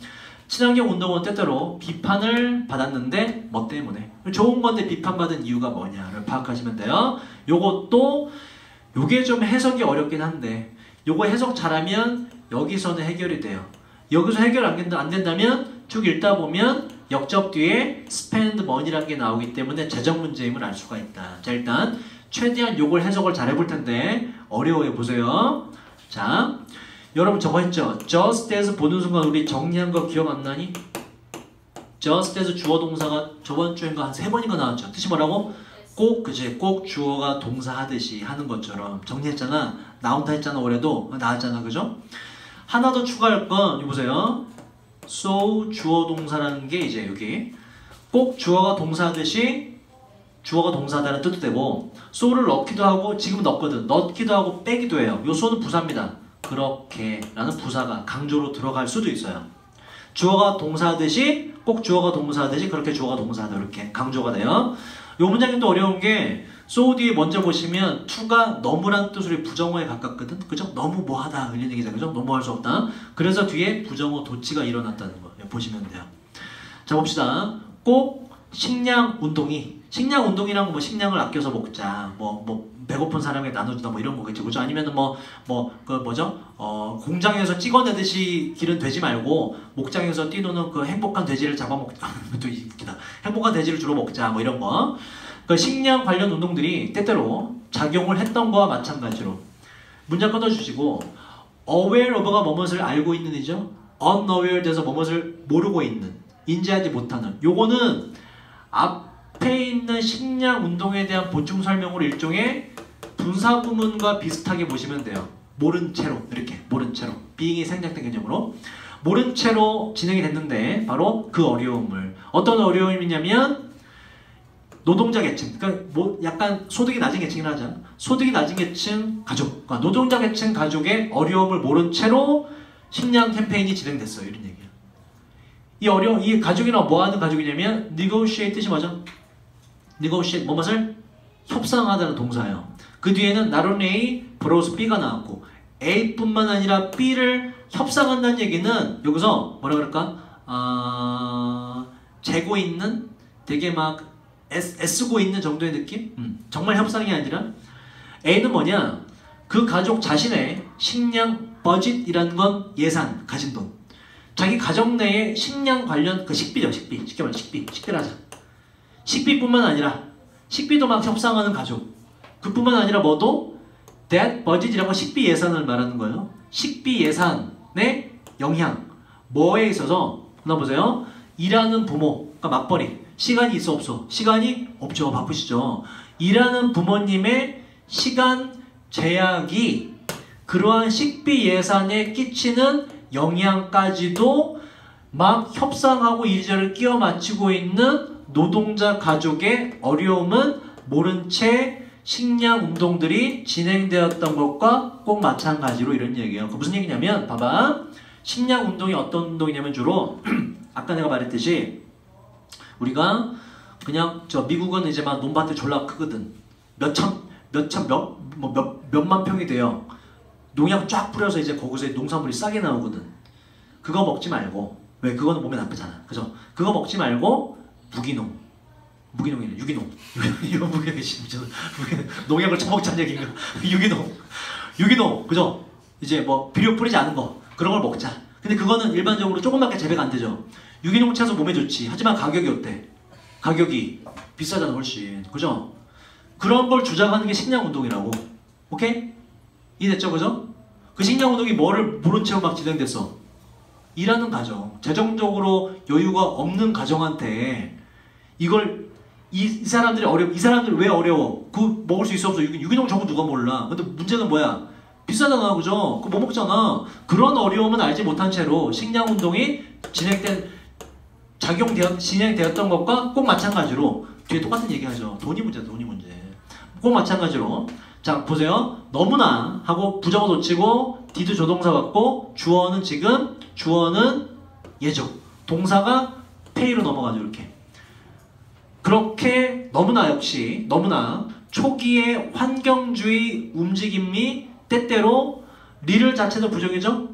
친환경 운동은 때때로 비판을 받았는데 뭐 때문에? 좋은 건데 비판받은 이유가 뭐냐를 파악하시면 돼요. 요것도 요게 좀 해석이 어렵긴 한데 요거 해석 잘하면 여기서는 해결이 돼요. 여기서 해결 안 된다면 쭉 읽다 보면 역접 뒤에 spend money라는 게 나오기 때문에 재정 문제임을 알 수가 있다. 자, 일단 최대한 요걸 해석을 잘 해볼 텐데 어려워해 보세요. 자, 여러분 저거 했죠? just as 보는 순간 우리 정리한 거 기억 안 나니? just as 주어 동사가 저번 주인가 한 3번인가 나왔죠? 뜻이 뭐라고? 꼭 그지? 꼭 주어가 동사 하듯이 하는 것처럼 정리했잖아. 나온다 했잖아. 올해도 나왔잖아. 그죠? 하나 더 추가할 건 이거 보세요. so 주어 동사라는 게 이제 여기 꼭 주어가 동사하듯이 주어가 동사다는 뜻도 되고 so를 넣기도 하고 지금 넣거든. 넣기도 하고 빼기도 해요. 요 so는 부사입니다. 그렇게 라는 부사가 강조로 들어갈 수도 있어요. 주어가 동사하듯이 꼭 주어가 동사하듯이 그렇게 주어가 동사하다 이렇게 강조가 돼요. 요 문장이 또 어려운 게 so 뒤에 먼저 보시면 to가 너무란 뜻으로 부정어에 가깝거든. 그죠? 너무 뭐하다 이런 얘기잖아요. 그죠? 너무 할 수 없다. 그래서 뒤에 부정어 도치가 일어났다는 거 보시면 돼요. 자 봅시다. 꼭 식량 운동이랑 뭐 식량을 아껴서 먹자. 뭐 배고픈 사람에게 나눠주다 뭐 이런 거겠죠. 그죠? 아니면은 그 뭐죠? 공장에서 찍어내듯이 기른 돼지 말고 목장에서 뛰노는 그 행복한 돼지를 잡아먹자. 또 웃기다. 행복한 돼지를 주로 먹자. 뭐 이런 거. 그 식량 관련 운동들이 때때로 작용을 했던 거와 마찬가지로 문장 끊어주시고 aware of가 뭐뭇을 알고 있는 이죠. unaware 돼서 뭐뭇을 모르고 있는 인지하지 못하는 요거는 앞에 있는 식량 운동에 대한 보충 설명으로 일종의 분사 구문과 비슷하게 보시면 돼요. 모른 채로 이렇게 모른 채로 being이 생략된 개념으로 모른 채로 진행이 됐는데 바로 그 어려움을 어떤 어려움이냐면 노동자 계층, 그러니까 뭐 약간 소득이 낮은 계층이라 하자. 소득이 낮은 계층 가족, 그러니까 노동자 계층 가족의 어려움을 모른 채로 식량 캠페인이 진행됐어요. 이런 얘기예요. 이 가족이나 뭐 하는 가족이냐면 negotiate 뜻이 뭐죠? negotiate 뭐뭇을 협상하다는 동사예요. 그 뒤에는 not only A 플러스 B가 나왔고 A뿐만 아니라 B를 협상한다는 얘기는 여기서 뭐라 그럴까? 재고 있는 되게 막 애쓰고 있는 정도의 느낌? 정말 협상이 아니라 A는 뭐냐? 그 가족 자신의 식량 버짓이라는 건 예산, 가진 돈. 자기 가정 내에 식량 관련 그 식비죠. 쉽게 말해 식비를 하자. 식비뿐만 아니라 식비도 막 협상하는 가족. 그뿐만 아니라 뭐도 that budget이라고 식비 예산을 말하는 거예요. 식비 예산의 영향 뭐에 있어서 보나 보세요. 일하는 부모, 그러니까 맞벌이 시간이 있어 없어? 시간이 없죠. 바쁘시죠. 일하는 부모님의 시간 제약이 그러한 식비 예산에 끼치는 영향까지도 막 협상하고 이리저리 끼워 맞추고 있는 노동자 가족의 어려움은 모른 채 식량 운동들이 진행되었던 것과 꼭 마찬가지로 이런 얘기예요. 그 무슨 얘기냐면 봐봐. 식량 운동이 어떤 운동이냐면 주로 아까 내가 말했듯이 우리가 그냥 미국은 이제 막 논밭에 졸라 크거든. 몇만 평이 돼요. 농약 쫙 뿌려서 이제 거기서 농산물이 싸게 나오거든. 그거 먹지 말고 왜? 그거는 몸에 나쁘잖아. 그죠? 그거 먹지 말고 무기농이네. 유기농. 이거 무기농이 진짜 농약을 처먹자는 얘기인가? 유기농. 그죠? 이제 뭐 비료 뿌리지 않은 거 그런 걸 먹자. 근데 그거는 일반적으로 조금밖에 재배가 안 되죠. 유기농 채소 몸에 좋지. 하지만 가격이 어때? 가격이 비싸잖아 훨씬. 그죠? 그런 걸 주장하는 게 식량운동이라고. 오케이? 이해됐죠? 그죠? 그 식량운동이 뭐를 모른 채로 막 진행됐어? 일하는 가정. 재정적으로 여유가 없는 가정한테 이걸 이 사람들이 이 사람들 왜 어려워? 그 먹을 수 있어 없어? 유기농 정보 누가 몰라? 근데 문제는 뭐야? 비싸잖아, 그죠? 그거 못 먹잖아. 그런 어려움은 알지 못한 채로 식량 운동이 진행되었던 것과 꼭 마찬가지로 뒤에 똑같은 얘기하죠. 돈이 문제다, 돈이 문제. 꼭 마찬가지로 자 보세요. 너무나 하고 부정어 놓치고 디드 조동사 같고 주어는 예죠. 동사가 페이로 넘어가죠. 이렇게. 그렇게 너무나 초기의 환경주의 움직임이 때때로 리를 자체도 부정이죠.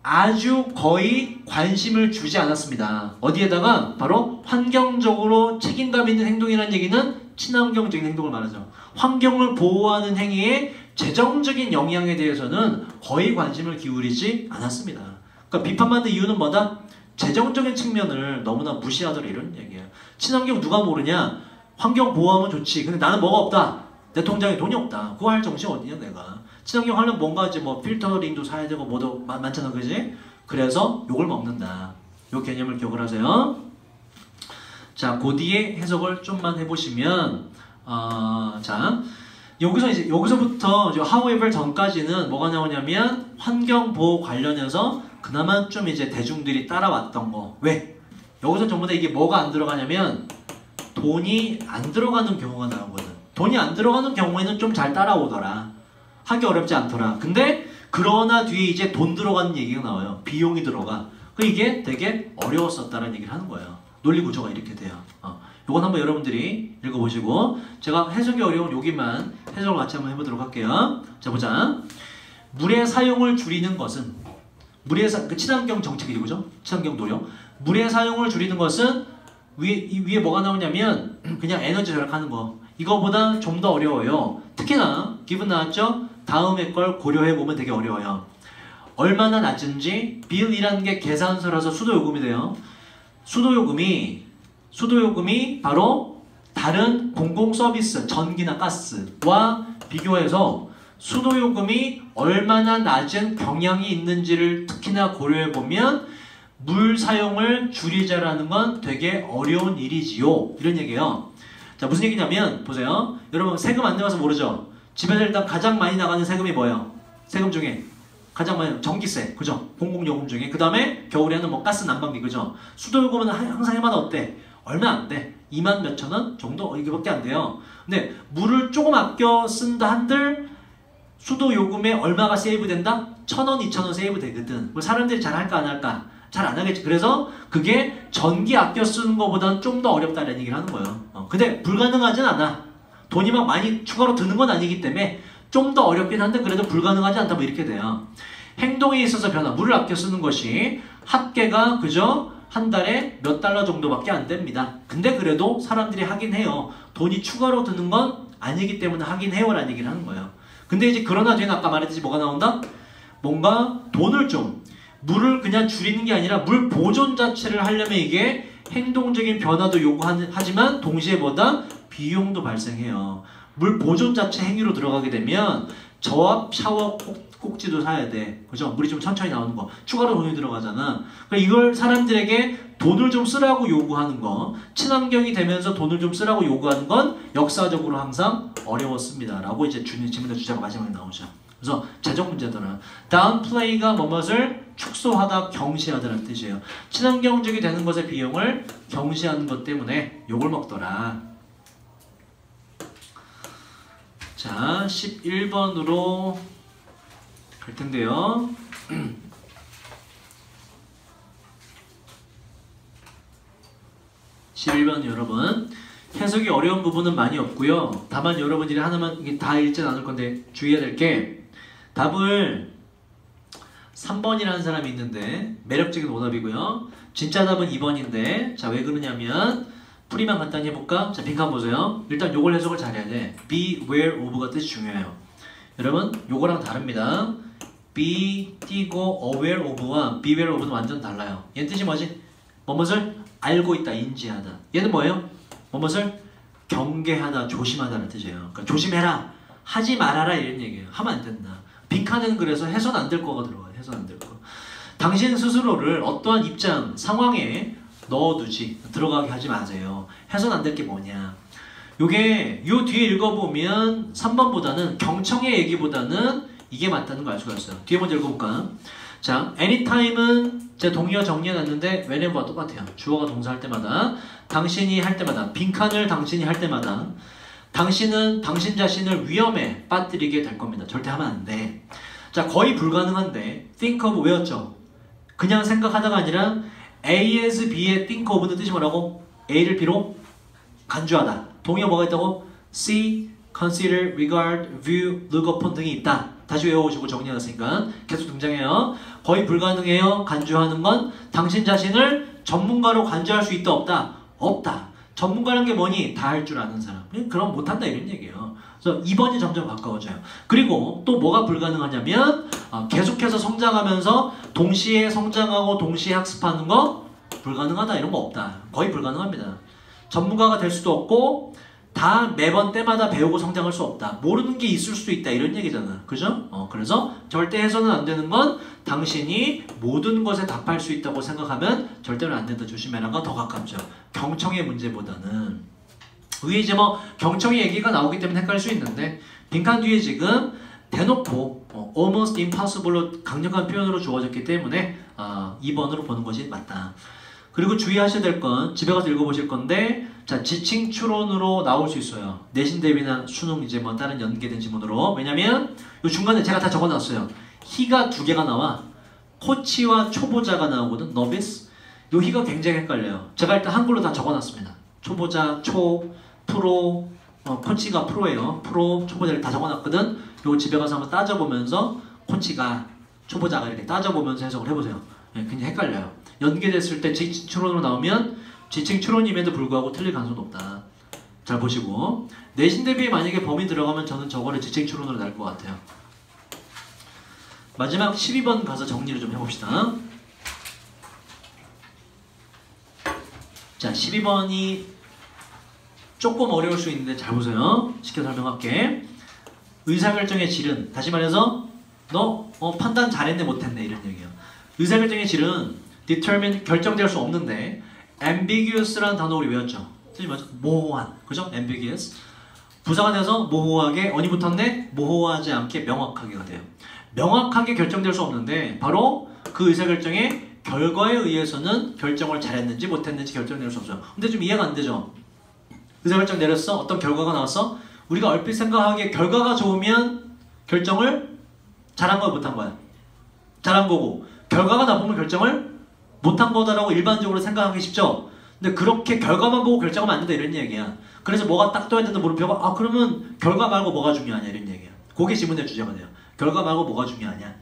아주 거의 관심을 주지 않았습니다. 어디에다가 바로 환경적으로 책임감 있는 행동이라는 얘기는 친환경적인 행동을 말하죠. 환경을 보호하는 행위에 재정적인 영향에 대해서는 거의 관심을 기울이지 않았습니다. 그러니까 비판받는 이유는 뭐다? 재정적인 측면을 너무나 무시하더라 이런 얘기예요. 친환경 누가 모르냐? 환경 보호하면 좋지. 근데 나는 뭐가 없다. 내 통장에 돈이 없다. 그거 할 정신이 어디냐 내가. 친환경 하려면 뭔가 이제 뭐 필터링도 사야 되고 뭐도 많잖아, 그지? 그래서 욕을 먹는다. 요 개념을 기억을 하세요. 자, 그 뒤에 해석을 좀만 해보시면, 자, 여기서부터 however 전까지는 뭐가 나오냐면 환경 보호 관련해서 그나마 좀 이제 대중들이 따라왔던 거. 왜? 여기서 전부 다 이게 뭐가 안 들어가냐면 돈이 안 들어가는 경우가 나오거든. 돈이 안 들어가는 경우에는 좀 잘 따라오더라. 하기 어렵지 않더라. 근데 그러나 뒤에 이제 돈 들어가는 얘기가 나와요. 비용이 들어가. 이게 되게 어려웠었다는 얘기를 하는 거예요. 논리 구조가 이렇게 돼요. 요건 한번 여러분들이 읽어보시고 제가 해석이 어려운 여기만 해석을 같이 한번 해보도록 할게요. 자 보자. 물의 사용을 줄이는 것은 친환경 정책이죠, 그죠? 친환경 노력. 물의 사용을 줄이는 것은 위에 뭐가 나오냐면 그냥 에너지 절약하는 거. 이거보다 좀 더 어려워요. 특히나 기분 나왔죠? 다음에 걸 고려해보면 되게 어려워요. 얼마나 낮은지 빌이라는 게 계산서라서 수도요금이 돼요. 수도요금이 바로 다른 공공서비스, 전기나 가스와 비교해서 수도요금이 얼마나 낮은 경향이 있는지를 특히나 고려해보면 물 사용을 줄이자라는 건 되게 어려운 일이지요. 이런 얘기예요. 자, 무슨 얘기냐면 보세요. 여러분 세금 안 내봐서 모르죠? 집에서 일단 가장 많이 나가는 세금이 뭐예요? 세금 중에 가장 많이 전기세, 그죠? 공공요금 중에. 그 다음에 겨울에는 뭐 가스 난방비, 그죠? 수도요금은 항상 해마다 어때? 얼마 안 돼. 2만 몇천 원 정도? 이게밖에 안 돼요. 근데 물을 조금 아껴 쓴다 한들 수도요금에 얼마가 세이브 된다? 1,000원, 2,000원 세이브 되거든. 사람들이 잘 할까 안 할까? 잘 안 하겠지. 그래서 그게 전기 아껴 쓰는 것보다는 좀 더 어렵다는 얘기를 하는 거예요. 근데 불가능하진 않아. 돈이 막 많이 추가로 드는 건 아니기 때문에 좀 더 어렵긴 한데 그래도 불가능하지 않다 뭐 이렇게 돼요. 행동에 있어서 변화, 물을 아껴 쓰는 것이 합계가 그저 한 달에 몇 달러 정도밖에 안 됩니다. 근데 그래도 사람들이 하긴 해요. 돈이 추가로 드는 건 아니기 때문에 하긴 해요 라는 얘기를 하는 거예요. 근데 이제 그러나 뒤에는 아까 말했듯이 뭐가 나온다? 뭔가 돈을 물을 그냥 줄이는 게 아니라 물 보존 자체를 하려면 이게 행동적인 변화도 요구하지만 동시에 뭐다? 비용도 발생해요. 물 보존 자체 행위로 들어가게 되면 저압 샤워 꼭지도 사야 돼. 그죠? 물이 좀 천천히 나오는 거. 추가로 돈이 들어가잖아. 그러니까 이걸 사람들에게 돈을 좀 쓰라고 요구하는 거. 친환경이 되면서 돈을 좀 쓰라고 요구하는 건 역사적으로 항상 어려웠습니다. 라고 이제 질문의 주제가 마지막에 나오죠. 그래서 재정 문제들은 downplay가 뭐뭇을 축소하다, 경시하다는 뜻이에요. 친환경적이 되는 것의 비용을 경시하는 것 때문에 욕을 먹더라. 자, 11번으로 갈 텐데요. 11번 여러분. 해석이 어려운 부분은 많이 없고요. 다만 여러분들이 하나만 이게 다 읽진 않을 건데 주의해야 될 게 답을 3번이라는 사람이 있는데 매력적인 오답이고요. 진짜 답은 2번인데 자, 왜 그러냐면 풀이만 간단히 해볼까? 자, 빈칸 보세요. 일단 요걸 해석을 잘해야 돼. beware of가 뜻이 중요해요. 여러분 요거랑 다릅니다. be 띄고 aware of와 beware of는 완전 달라요. 얘는 뜻이 뭐지? 뭐뭇을 알고 있다, 인지하다. 얘는 뭐예요? 뭐뭇을 경계하다, 조심하다는 뜻이에요. 그러니까 조심해라, 하지 말아라 이런 얘기예요. 하면 안 된다. 빈칸은 그래서 해서는 안 될 거가 들어가요. 해서는 안 될 거. 당신 스스로를 어떠한 입장, 상황에 넣어두지 들어가게 하지 마세요. 해서는 안 될 게 뭐냐. 요게 요 뒤에 읽어보면 3번보다는 경청의 얘기보다는 이게 맞다는 걸 알 수가 있어요. 뒤에 먼저 읽어볼까? 자, anytime은 제 동의어 정리해놨는데 whenever와 똑같아요. 주어가 동사할 때마다, 당신이 할 때마다, 빈칸을 당신이 할 때마다 당신은 당신 자신을 위험에 빠뜨리게 될 겁니다. 절대 하면 안 돼. 자, 거의 불가능한데 think of 외웠죠? 그냥 생각하다가 아니라 A as B의 think of는 뜻이 뭐라고? A를 B로 간주하다. 동의어 뭐가 있다고? see, consider, regard, view, look upon 등이 있다. 다시 외워오시고 정리해놨으니까 계속 등장해요. 거의 불가능해요. 간주하는 건 당신 자신을 전문가로 간주할 수 있다 없다? 없다. 전문가라는 게 뭐니? 다 할 줄 아는 사람. 그럼 못한다 이런 얘기예요. 그래서 2번이 점점 가까워져요. 그리고 또 뭐가 불가능하냐면 계속해서 성장하면서 동시에 성장하고 동시에 학습하는 거 불가능하다 이런 거 없다. 거의 불가능합니다. 전문가가 될 수도 없고 다 매번 때마다 배우고 성장할 수 없다. 모르는 게 있을 수도 있다 이런 얘기잖아. 그죠? 그래서 절대 해서는 안 되는 건 당신이 모든 것에 답할 수 있다고 생각하면 절대로 안 된다. 조심해라가 더 가깝죠. 경청의 문제보다는. 위에 이제 뭐 경청의 얘기가 나오기 때문에 헷갈릴 수 있는데 빈칸 뒤에 지금 대놓고 almost impossible로 강력한 표현으로 주어졌기 때문에 2번으로 보는 것이 맞다. 그리고 주의하셔야 될 건 집에 가서 읽어보실 건데 자 지칭 추론으로 나올 수 있어요. 내신 대비나 수능 이제 뭐 다른 연계된 지문으로. 왜냐면 요 중간에 제가 다 적어놨어요. 희가 2개가 나와 코치와 초보자가 나오거든. novice. 요 희가 굉장히 헷갈려요. 제가 일단 한글로 다 적어놨습니다. 초보자, 초, 프로, 코치가 프로예요. 프로, 초보자를 다 적어놨거든. 요 집에 가서 한번 따져보면서 코치가 초보자가 이렇게 따져보면서 해석을 해보세요. 네, 굉장히 헷갈려요. 연계됐을 때 지칭 추론으로 나오면 지칭 추론임에도 불구하고 틀릴 가능성이 높다. 잘 보시고 내신 대비에 만약에 범위 들어가면 저는 저거를 지칭 추론으로 날 것 같아요. 마지막 12번 가서 정리를 좀 해봅시다. 자 12번이 조금 어려울 수 있는데 잘 보세요. 쉽게 설명할게. 의사결정의 질은 다시 말해서 너 판단 잘했네 못했네 이런 얘기예요. 의사결정의 질은 determine 결정될 수 없는데 ambiguous라는 단어 우리 외웠죠. 뜻이 뭐죠? 모호한. 그죠? ambiguous. 부사가 돼서 모호하게 언이 붙었네? 모호하지 않게 명확하게가 돼요. 명확하게 결정될 수 없는데 바로 그 의사결정의 결과에 의해서는 결정을 잘했는지 못했는지 결정될 수 없어요. 근데 좀 이해가 안 되죠? 의사결정 내렸어? 어떤 결과가 나왔어? 우리가 얼핏 생각하기에 결과가 좋으면 결정을 잘한 거야 못한 거야? 잘한 거고 결과가 나쁘면 결정을 못한 거다라고 일반적으로 생각하기 쉽죠? 근데 그렇게 결과만 보고 결정하면 안 된다 이런 얘기야. 그래서 뭐가 딱 떠야 된다 물어보고 그러면 결과 말고 뭐가 중요하냐 이런 얘기야. 그게 지문의 주제가 돼요. 결과 말고 뭐가 중요하냐.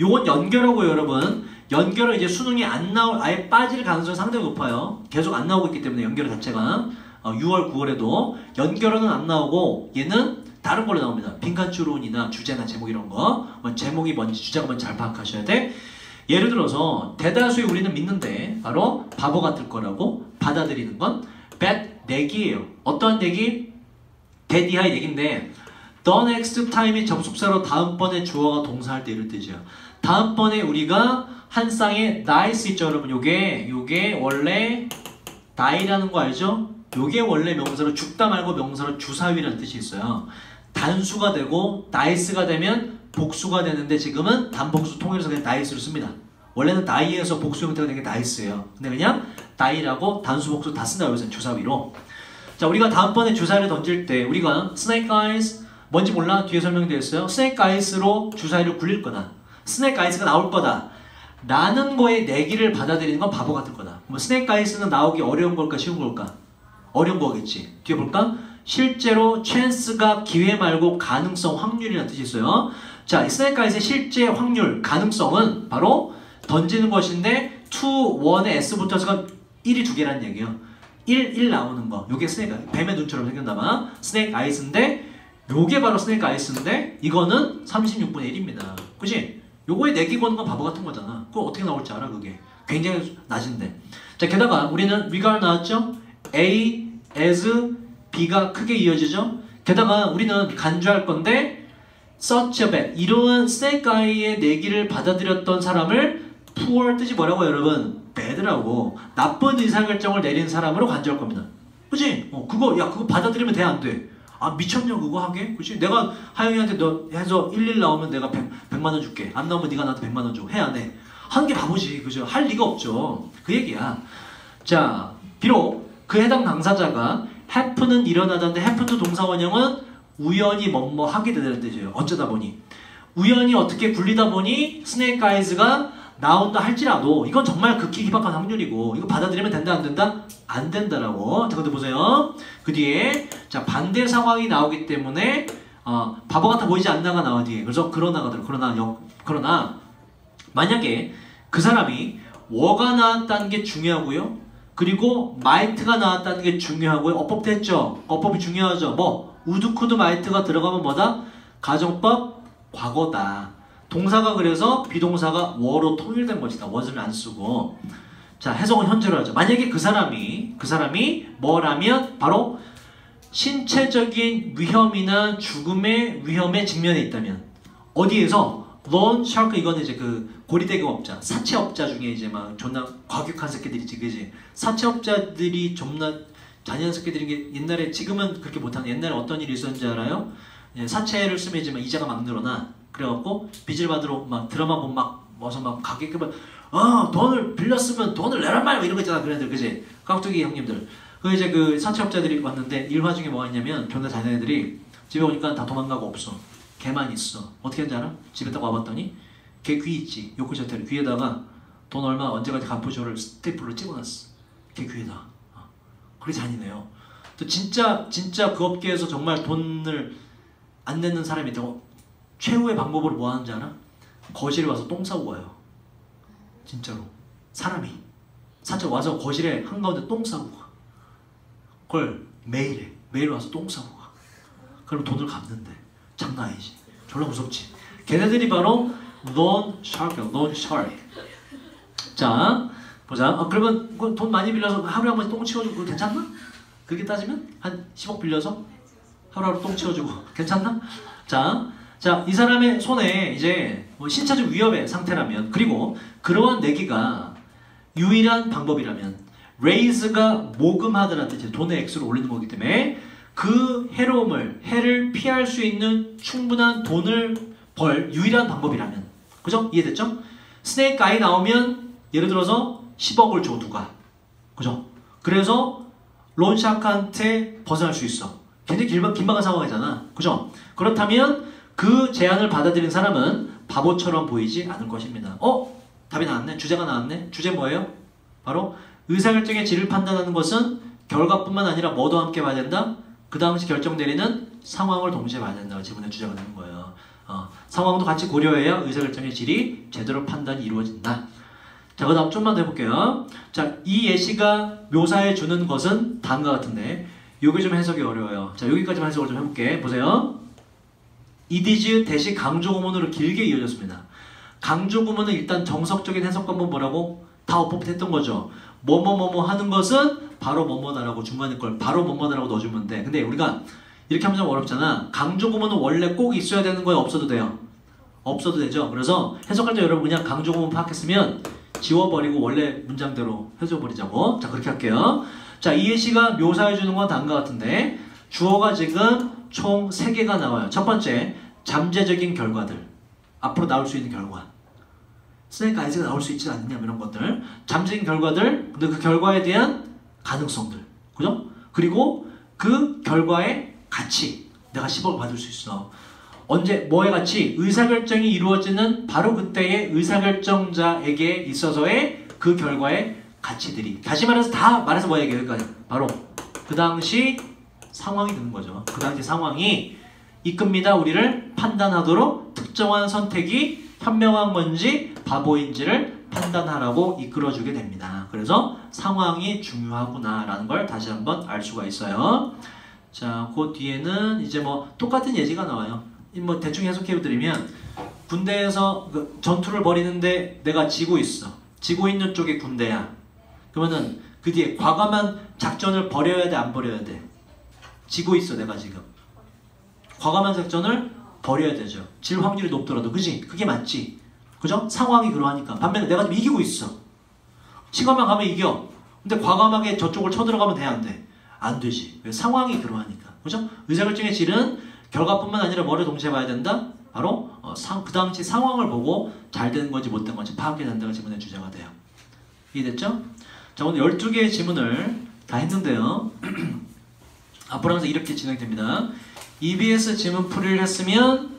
요건 연결하고요 여러분. 연결은 이제 수능이 안 나올 아예 빠질 가능성이 상당히 높아요. 계속 안 나오고 있기 때문에 연결 자체가 6월 9월에도 연결은 안 나오고 얘는 다른 걸로 나옵니다. 빈칸 추론이나 주제나 제목 이런 거 제목이 뭔지 주제가 뭔지 잘 파악하셔야 돼. 예를 들어서 대다수의 우리는 믿는데 바로 바보 같을 거라고 받아들이는 건 bet 내기예요. 어떠한 내기? that 이하의 내기인데 the next time이 접속사로 다음번에 주어가 동사할 때 이럴 뜻이에요. 다음번에 우리가 한 쌍의 nice 있죠 여러분. 요게 원래 die라는 거 알죠? 요게 원래 명사로 죽다 말고 명사로 주사위라는 뜻이 있어요. 단수가 되고 nice가 되면 복수가 되는데 지금은 단복수 통일해서 그냥 nice를 씁니다. 원래는 die에서 복수 형태가 된 게 nice예요. 근데 그냥 die라고 단수 복수 다 쓴다 요새 주사위로. 자 우리가 다음번에 주사위를 던질 때 우리가 snake eyes 뭔지 몰라? 뒤에 설명되어 있어요. snake eyes로 주사위를 굴릴 거다. snake eyes가 나올 거다. 라는 거에 내기를 받아들이는 건 바보 같을 거다. 뭐 snake eyes는 나오기 어려운 걸까 쉬운 걸까? 어려운 거겠지. 뒤에 볼까? 실제로 chance가 기회 말고 가능성, 확률이라는 뜻이 있어요. 자, snake eyes의 실제 확률, 가능성은 바로 던지는 것인데 2, 1에 S 붙어서 1이 2개라는 얘기예요. 1 나오는 거. 요게 snake, 뱀의 눈처럼 생겼나봐. snake eyes인데 요게 바로 snake eyes인데 이거는 36분의 1입니다. 그치? 요거에 내기 거는 건 바보 같은 거잖아. 그거 어떻게 나올지 알아 그게? 굉장히 낮은데. 자, 게다가 우리는 regard 나왔죠? A, as, B가 크게 이어지죠? 게다가 우리는 간주할 건데 such a bad 이러한 snake eye의 내기를 받아들였던 사람을 poor 뜻이 뭐라고 여러분? bad라고 나쁜 의사결정을 내린 사람으로 간주할 겁니다. 그치? 그거 받아들이면 돼, 안 돼? 아, 미쳤냐 그거 하게? 그치? 내가 하영이한테 너 해서 11 나오면 내가 100만 원 줄게. 안 나오면 네가 나한테 100만 원 줘. 해, 안 해? 하는 게 바보지. 그죠? 할 리가 없죠. 그 얘기야. 자, 비록 그 해당 당사자가 happen은 일어나던데 happen to 동사 원형은 우연히 뭐뭐 하게 되는 뜻이에요. 어쩌다 보니. 우연히 어떻게 굴리다 보니 스네이크 아이즈가 나온다 할지라도 이건 정말 극히 희박한 확률이고 이거 받아들이면 된다 안 된다? 안 된다라고. 자, 근데 보세요. 그 뒤에 자 반대 상황이 나오기 때문에 바보 같아 보이지 않나가 나와 뒤에. 그래서 그러나가 들어. 그러나 만약에 그 사람이 워가 나왔다는 게 중요하고요. 그리고 마이트가 나왔다는 게 중요하고요. 어법도 했죠. 어법이 중요하죠. 뭐 우드쿠드 마이트가 들어가면 뭐다? 가정법 과거다. 동사가 그래서 비동사가 워로 통일된 것이다. was를 안 쓰고. 자, 해석은 현재로 하죠. 만약에 그 사람이 뭐라면 바로 신체적인 위험이나 죽음의 위험에 직면해 있다면 어디에서 론 샤크 이거는 이제 그 고리대금업자, 사채업자 중에 이제 막 존나 과격한 새끼들이지, 그지? 사채업자들이 존나 잔인한 새끼들인 게 옛날에 지금은 그렇게 못하는 옛날에 어떤 일이 있었는지 알아요? 사채를 쓰면 이제 막 이자가 막 늘어나. 그래갖고 빚을 받으러 막 드라마 보면 막 와서 막 가게끔 돈을 빌렸으면 돈을 내란 말이야 이런 거 있잖아. 그래들 그지? 깍두기 형님들. 그 이제 그 사채업자들이 왔는데 일화 중에 뭐가 있냐면 존나 잔인한 애들이 집에 오니까 다 도망가고 없어. 걔만 있어. 어떻게 하는지 알아? 집에 딱 와봤더니 걔 귀 있지. 요크셔테를 귀에다가 돈 얼마 언제까지 갚으쇼를 스테이플로 찍어놨어. 걔 귀에다. 그게 잔인해요. 또 진짜 그 업계에서 정말 돈을 안 내는 사람이 있다고 최후의 방법으로 뭐 하는지 알아? 거실에 와서 똥 싸고 가요. 진짜로. 사람이. 사실 와서 거실에 한가운데 똥 싸고 가. 그걸 매일 해. 매일 와서 똥 싸고 가. 그럼 돈을 갚는데. 장난 아니지. 졸라 무섭지. 걔네들이 바로 loan shark이야. loan shark. 자, 보자. 그러면 돈 많이 빌려서 하루에 한 번씩 똥 치워주고 그거 괜찮나? 그렇게 따지면 한 10억 빌려서 하루하루 똥 치워주고 괜찮나? 자, 이 사람의 손에 이제 뭐 신체적 위협의 상태라면 그리고 그러한 내기가 유일한 방법이라면 raise가 모금하더라도 이제 돈의 액수를 올리는 거기 때문에 그 해를 피할 수 있는 충분한 돈을 벌 유일한 방법이라면 그죠? 이해됐죠? 스네이크 아이 나오면 예를 들어서 10억을 줘 누가 그죠? 그래서 론샤크한테 벗어날 수 있어. 굉장히 긴박한 상황이잖아. 그죠? 그렇다면 그 제안을 받아들인 사람은 바보처럼 보이지 않을 것입니다. 답이 나왔네. 주제가 나왔네. 주제 뭐예요? 바로 의사결정의 질을 판단하는 것은 결과뿐만 아니라 뭐도 함께 봐야 된다? 그 당시 결정 내리는 상황을 동시에 봐야 된다고 지문의 주제가 되는 거예요. 상황도 같이 고려해야 의사결정의 질이 제대로 판단이 이루어진다. 자, 그 다음 좀만 더 해볼게요. 자, 이 예시가 묘사해주는 것은 다음과 같은데 요게 좀 해석이 어려워요. 자, 여기까지만 해석을 좀 해볼게. 보세요. it is 대시 강조구문으로 길게 이어졌습니다. 강조구문은 일단 정석적인 해석관문 뭐라고? 다 어법했던 거죠. 뭐뭐뭐뭐 하는 것은 바로 뭐뭐다라고 중간에 걸 바로 뭐뭐다라고 넣어주면 돼. 근데 우리가 이렇게 하면 좀 어렵잖아. 강조구문은 원래 꼭 있어야 되는 거예요? 없어도 돼요? 없어도 되죠. 그래서 해석할 때 여러분 그냥 강조구문 파악했으면 지워버리고 원래 문장대로 해줘버리자고. 자, 그렇게 할게요. 자, 이 예시가 묘사해주는 건 다음과 같은데 주어가 지금 총 3개가 나와요. 첫 번째, 잠재적인 결과들. 앞으로 나올 수 있는 결과. 스네이크 아이즈가 나올 수 있지 않느냐 이런 것들. 잠재적인 결과들, 근데 그 결과에 대한 가능성들. 그죠? 그리고 그 결과의 가치. 내가 10억을 받을 수 있어. 언제, 뭐의 가치? 의사결정이 이루어지는 바로 그때의 의사결정자에게 있어서의 그 결과의 가치들이. 다시 말해서 다 말해서 뭐 얘기할까요? 바로 그 당시 상황이 되는 거죠. 그 당시 상황이 이끕니다. 우리를 판단하도록 특정한 선택이 현명한 건지 바보인지를 판단하라고 이끌어주게 됩니다. 그래서 상황이 중요하구나라는 걸 다시 한번 알 수가 있어요. 자, 그 뒤에는 이제 뭐 똑같은 예시가 나와요. 뭐 대충 해석해드리면 군대에서 그 전투를 벌이는데 내가 지고 있어. 지고 있는 쪽이 군대야. 그러면은 그 뒤에 과감한 작전을 벌여야 돼, 안 벌여야 돼? 지고 있어, 내가 지금. 과감한 작전을 벌여야 되죠. 질 확률이 높더라도, 그지? 그게 맞지? 그죠? 상황이 그러하니까. 반면에 내가 지금 이기고 있어. 시간만 가면 이겨. 근데 과감하게 저쪽을 쳐들어가면 돼, 안 돼? 안 되지. 왜? 상황이 그러하니까. 그죠? 의사결정의 질은 결과뿐만 아니라 뭐를 동시에 봐야 된다? 바로 그 당시 상황을 보고 잘 된 건지 못 된 건지 파악해야 된다가 질문의 주제가 돼요. 이해됐죠? 자, 오늘 12개의 지문을 다 했는데요. 앞으로 항상 이렇게 진행됩니다. EBS 지문 풀이를 했으면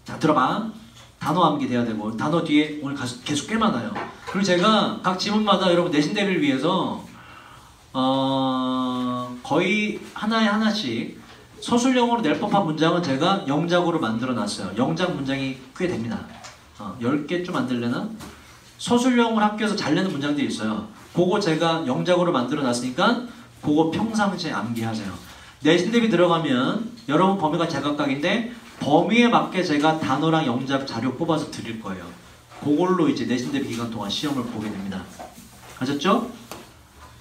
자, 들어봐. 단어 암기 돼야 되고 단어 뒤에 오늘 계속 꽤 많아요. 그리고 제가 각 지문마다 여러분 내신 대비를 위해서 거의 하나에 하나씩 서술형으로 낼 법한 문장은 제가 영작으로 만들어 놨어요. 영작 문장이 꽤 됩니다. 10개 좀 안 될래나? 서술형을 학교에서 잘 내는 문장들이 있어요. 그거 제가 영작으로 만들어 놨으니까 그거 평상시에 암기하세요. 내신 대비 들어가면 여러분 범위가 제각각인데 범위에 맞게 제가 단어랑 영작 자료 뽑아서 드릴 거예요. 그걸로 이제 내신 대비 기간 동안 시험을 보게 됩니다. 아셨죠?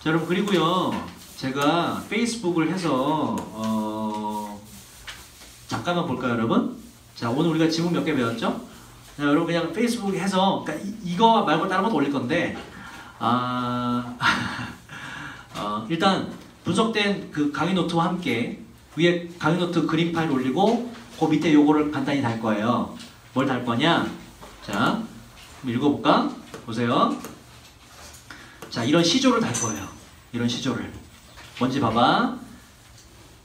자, 여러분 그리고요 제가 페이스북을 해서 잠깐만 볼까요 여러분? 자, 오늘 우리가 지문 몇 개 배웠죠? 자, 여러분 그냥 페이스북 해서 그러니까 이거 말고 다른 것도 올릴 건데 일단 분석된 그 강의 노트와 함께 위에 강의 노트 그림 파일 올리고 그 밑에 요거를 간단히 달 거예요. 뭘 달 거냐? 자, 한번 읽어볼까? 보세요. 자, 이런 시조를 달 거예요. 이런 시조를. 뭔지 봐봐.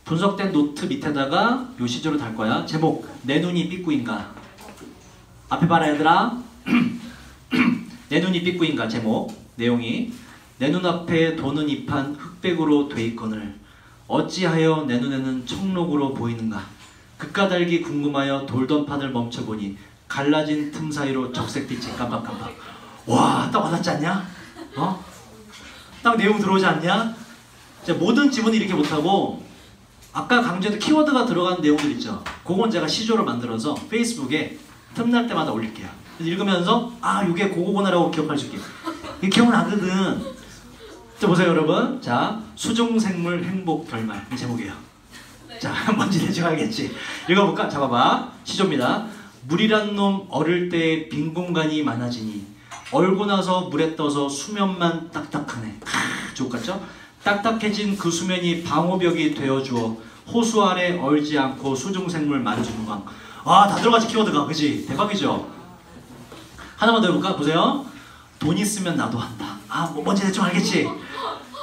분석된 노트 밑에다가 요 시조를 달 거야. 제목, 내 눈이 삐꾸인가? 앞에 봐라 얘들아. 내 눈이 삐꾸인가? 제목, 내용이 내 눈앞에 도는 잎한 흑백으로 돼 있거늘 어찌하여 내 눈에는 청록으로 보이는가? 그까닭이 궁금하여 돌던 판을 멈춰보니 갈라진 틈 사이로 적색빛이 깜빡깜빡. 와, 딱 와닿지 않냐? 딱 내용 들어오지 않냐? 자, 모든 지문이 이렇게 못하고 아까 강조했던 키워드가 들어간 내용들 있죠? 그건 제가 시조를 만들어서 페이스북에 틈날 때마다 올릴게요. 읽으면서 이게 그거구나라고 기억할 수 있게. 이게 기억나거든. 자, 보세요 여러분. 자, 수중생물 행복 결말 이 제목이에요. 자, 뭔지 대충 알겠지? 읽어볼까? 잡아봐. 시조입니다. 물이란 놈 어릴 때 빈 공간이 많아지니 얼고 나서 물에 떠서 수면만 딱딱하네. 좋을 것 같죠? 딱딱해진 그 수면이 방호벽이 되어주어 호수 아래 얼지 않고 수중생물 만주는 광. 다 들어가지 키워드가. 그치? 대박이죠? 하나만 더 해볼까? 보세요. 돈 있으면 나도 한다. 뭔지 대충 알겠지?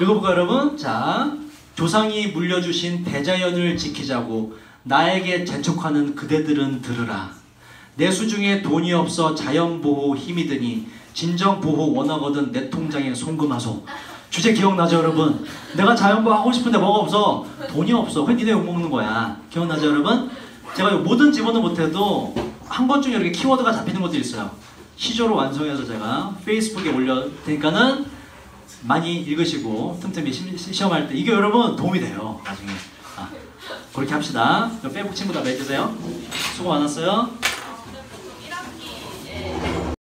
읽어볼까요 여러분? 자, 조상이 물려주신 대자연을 지키자고 나에게 재촉하는 그대들은 들으라. 내 수중에 돈이 없어 자연보호 힘이 드니 진정보호 원하거든 내 통장에 송금하소. 주제 기억나죠 여러분? 내가 자연보호 하고 싶은데 뭐가 없어? 돈이 없어. 그럼 니네 욕먹는 거야. 기억나죠 여러분? 제가 모든 지문은 못해도 한 번 중에 이렇게 키워드가 잡히는 것들이 있어요. 시조로 완성해서 제가 페이스북에 올릴 테니까는 많이 읽으시고 틈틈이 시험할 때 이게 여러분 도움이 돼요 나중에. 그렇게 합시다. 페이스북 친구 다 맺으세요. 수고 많았어요.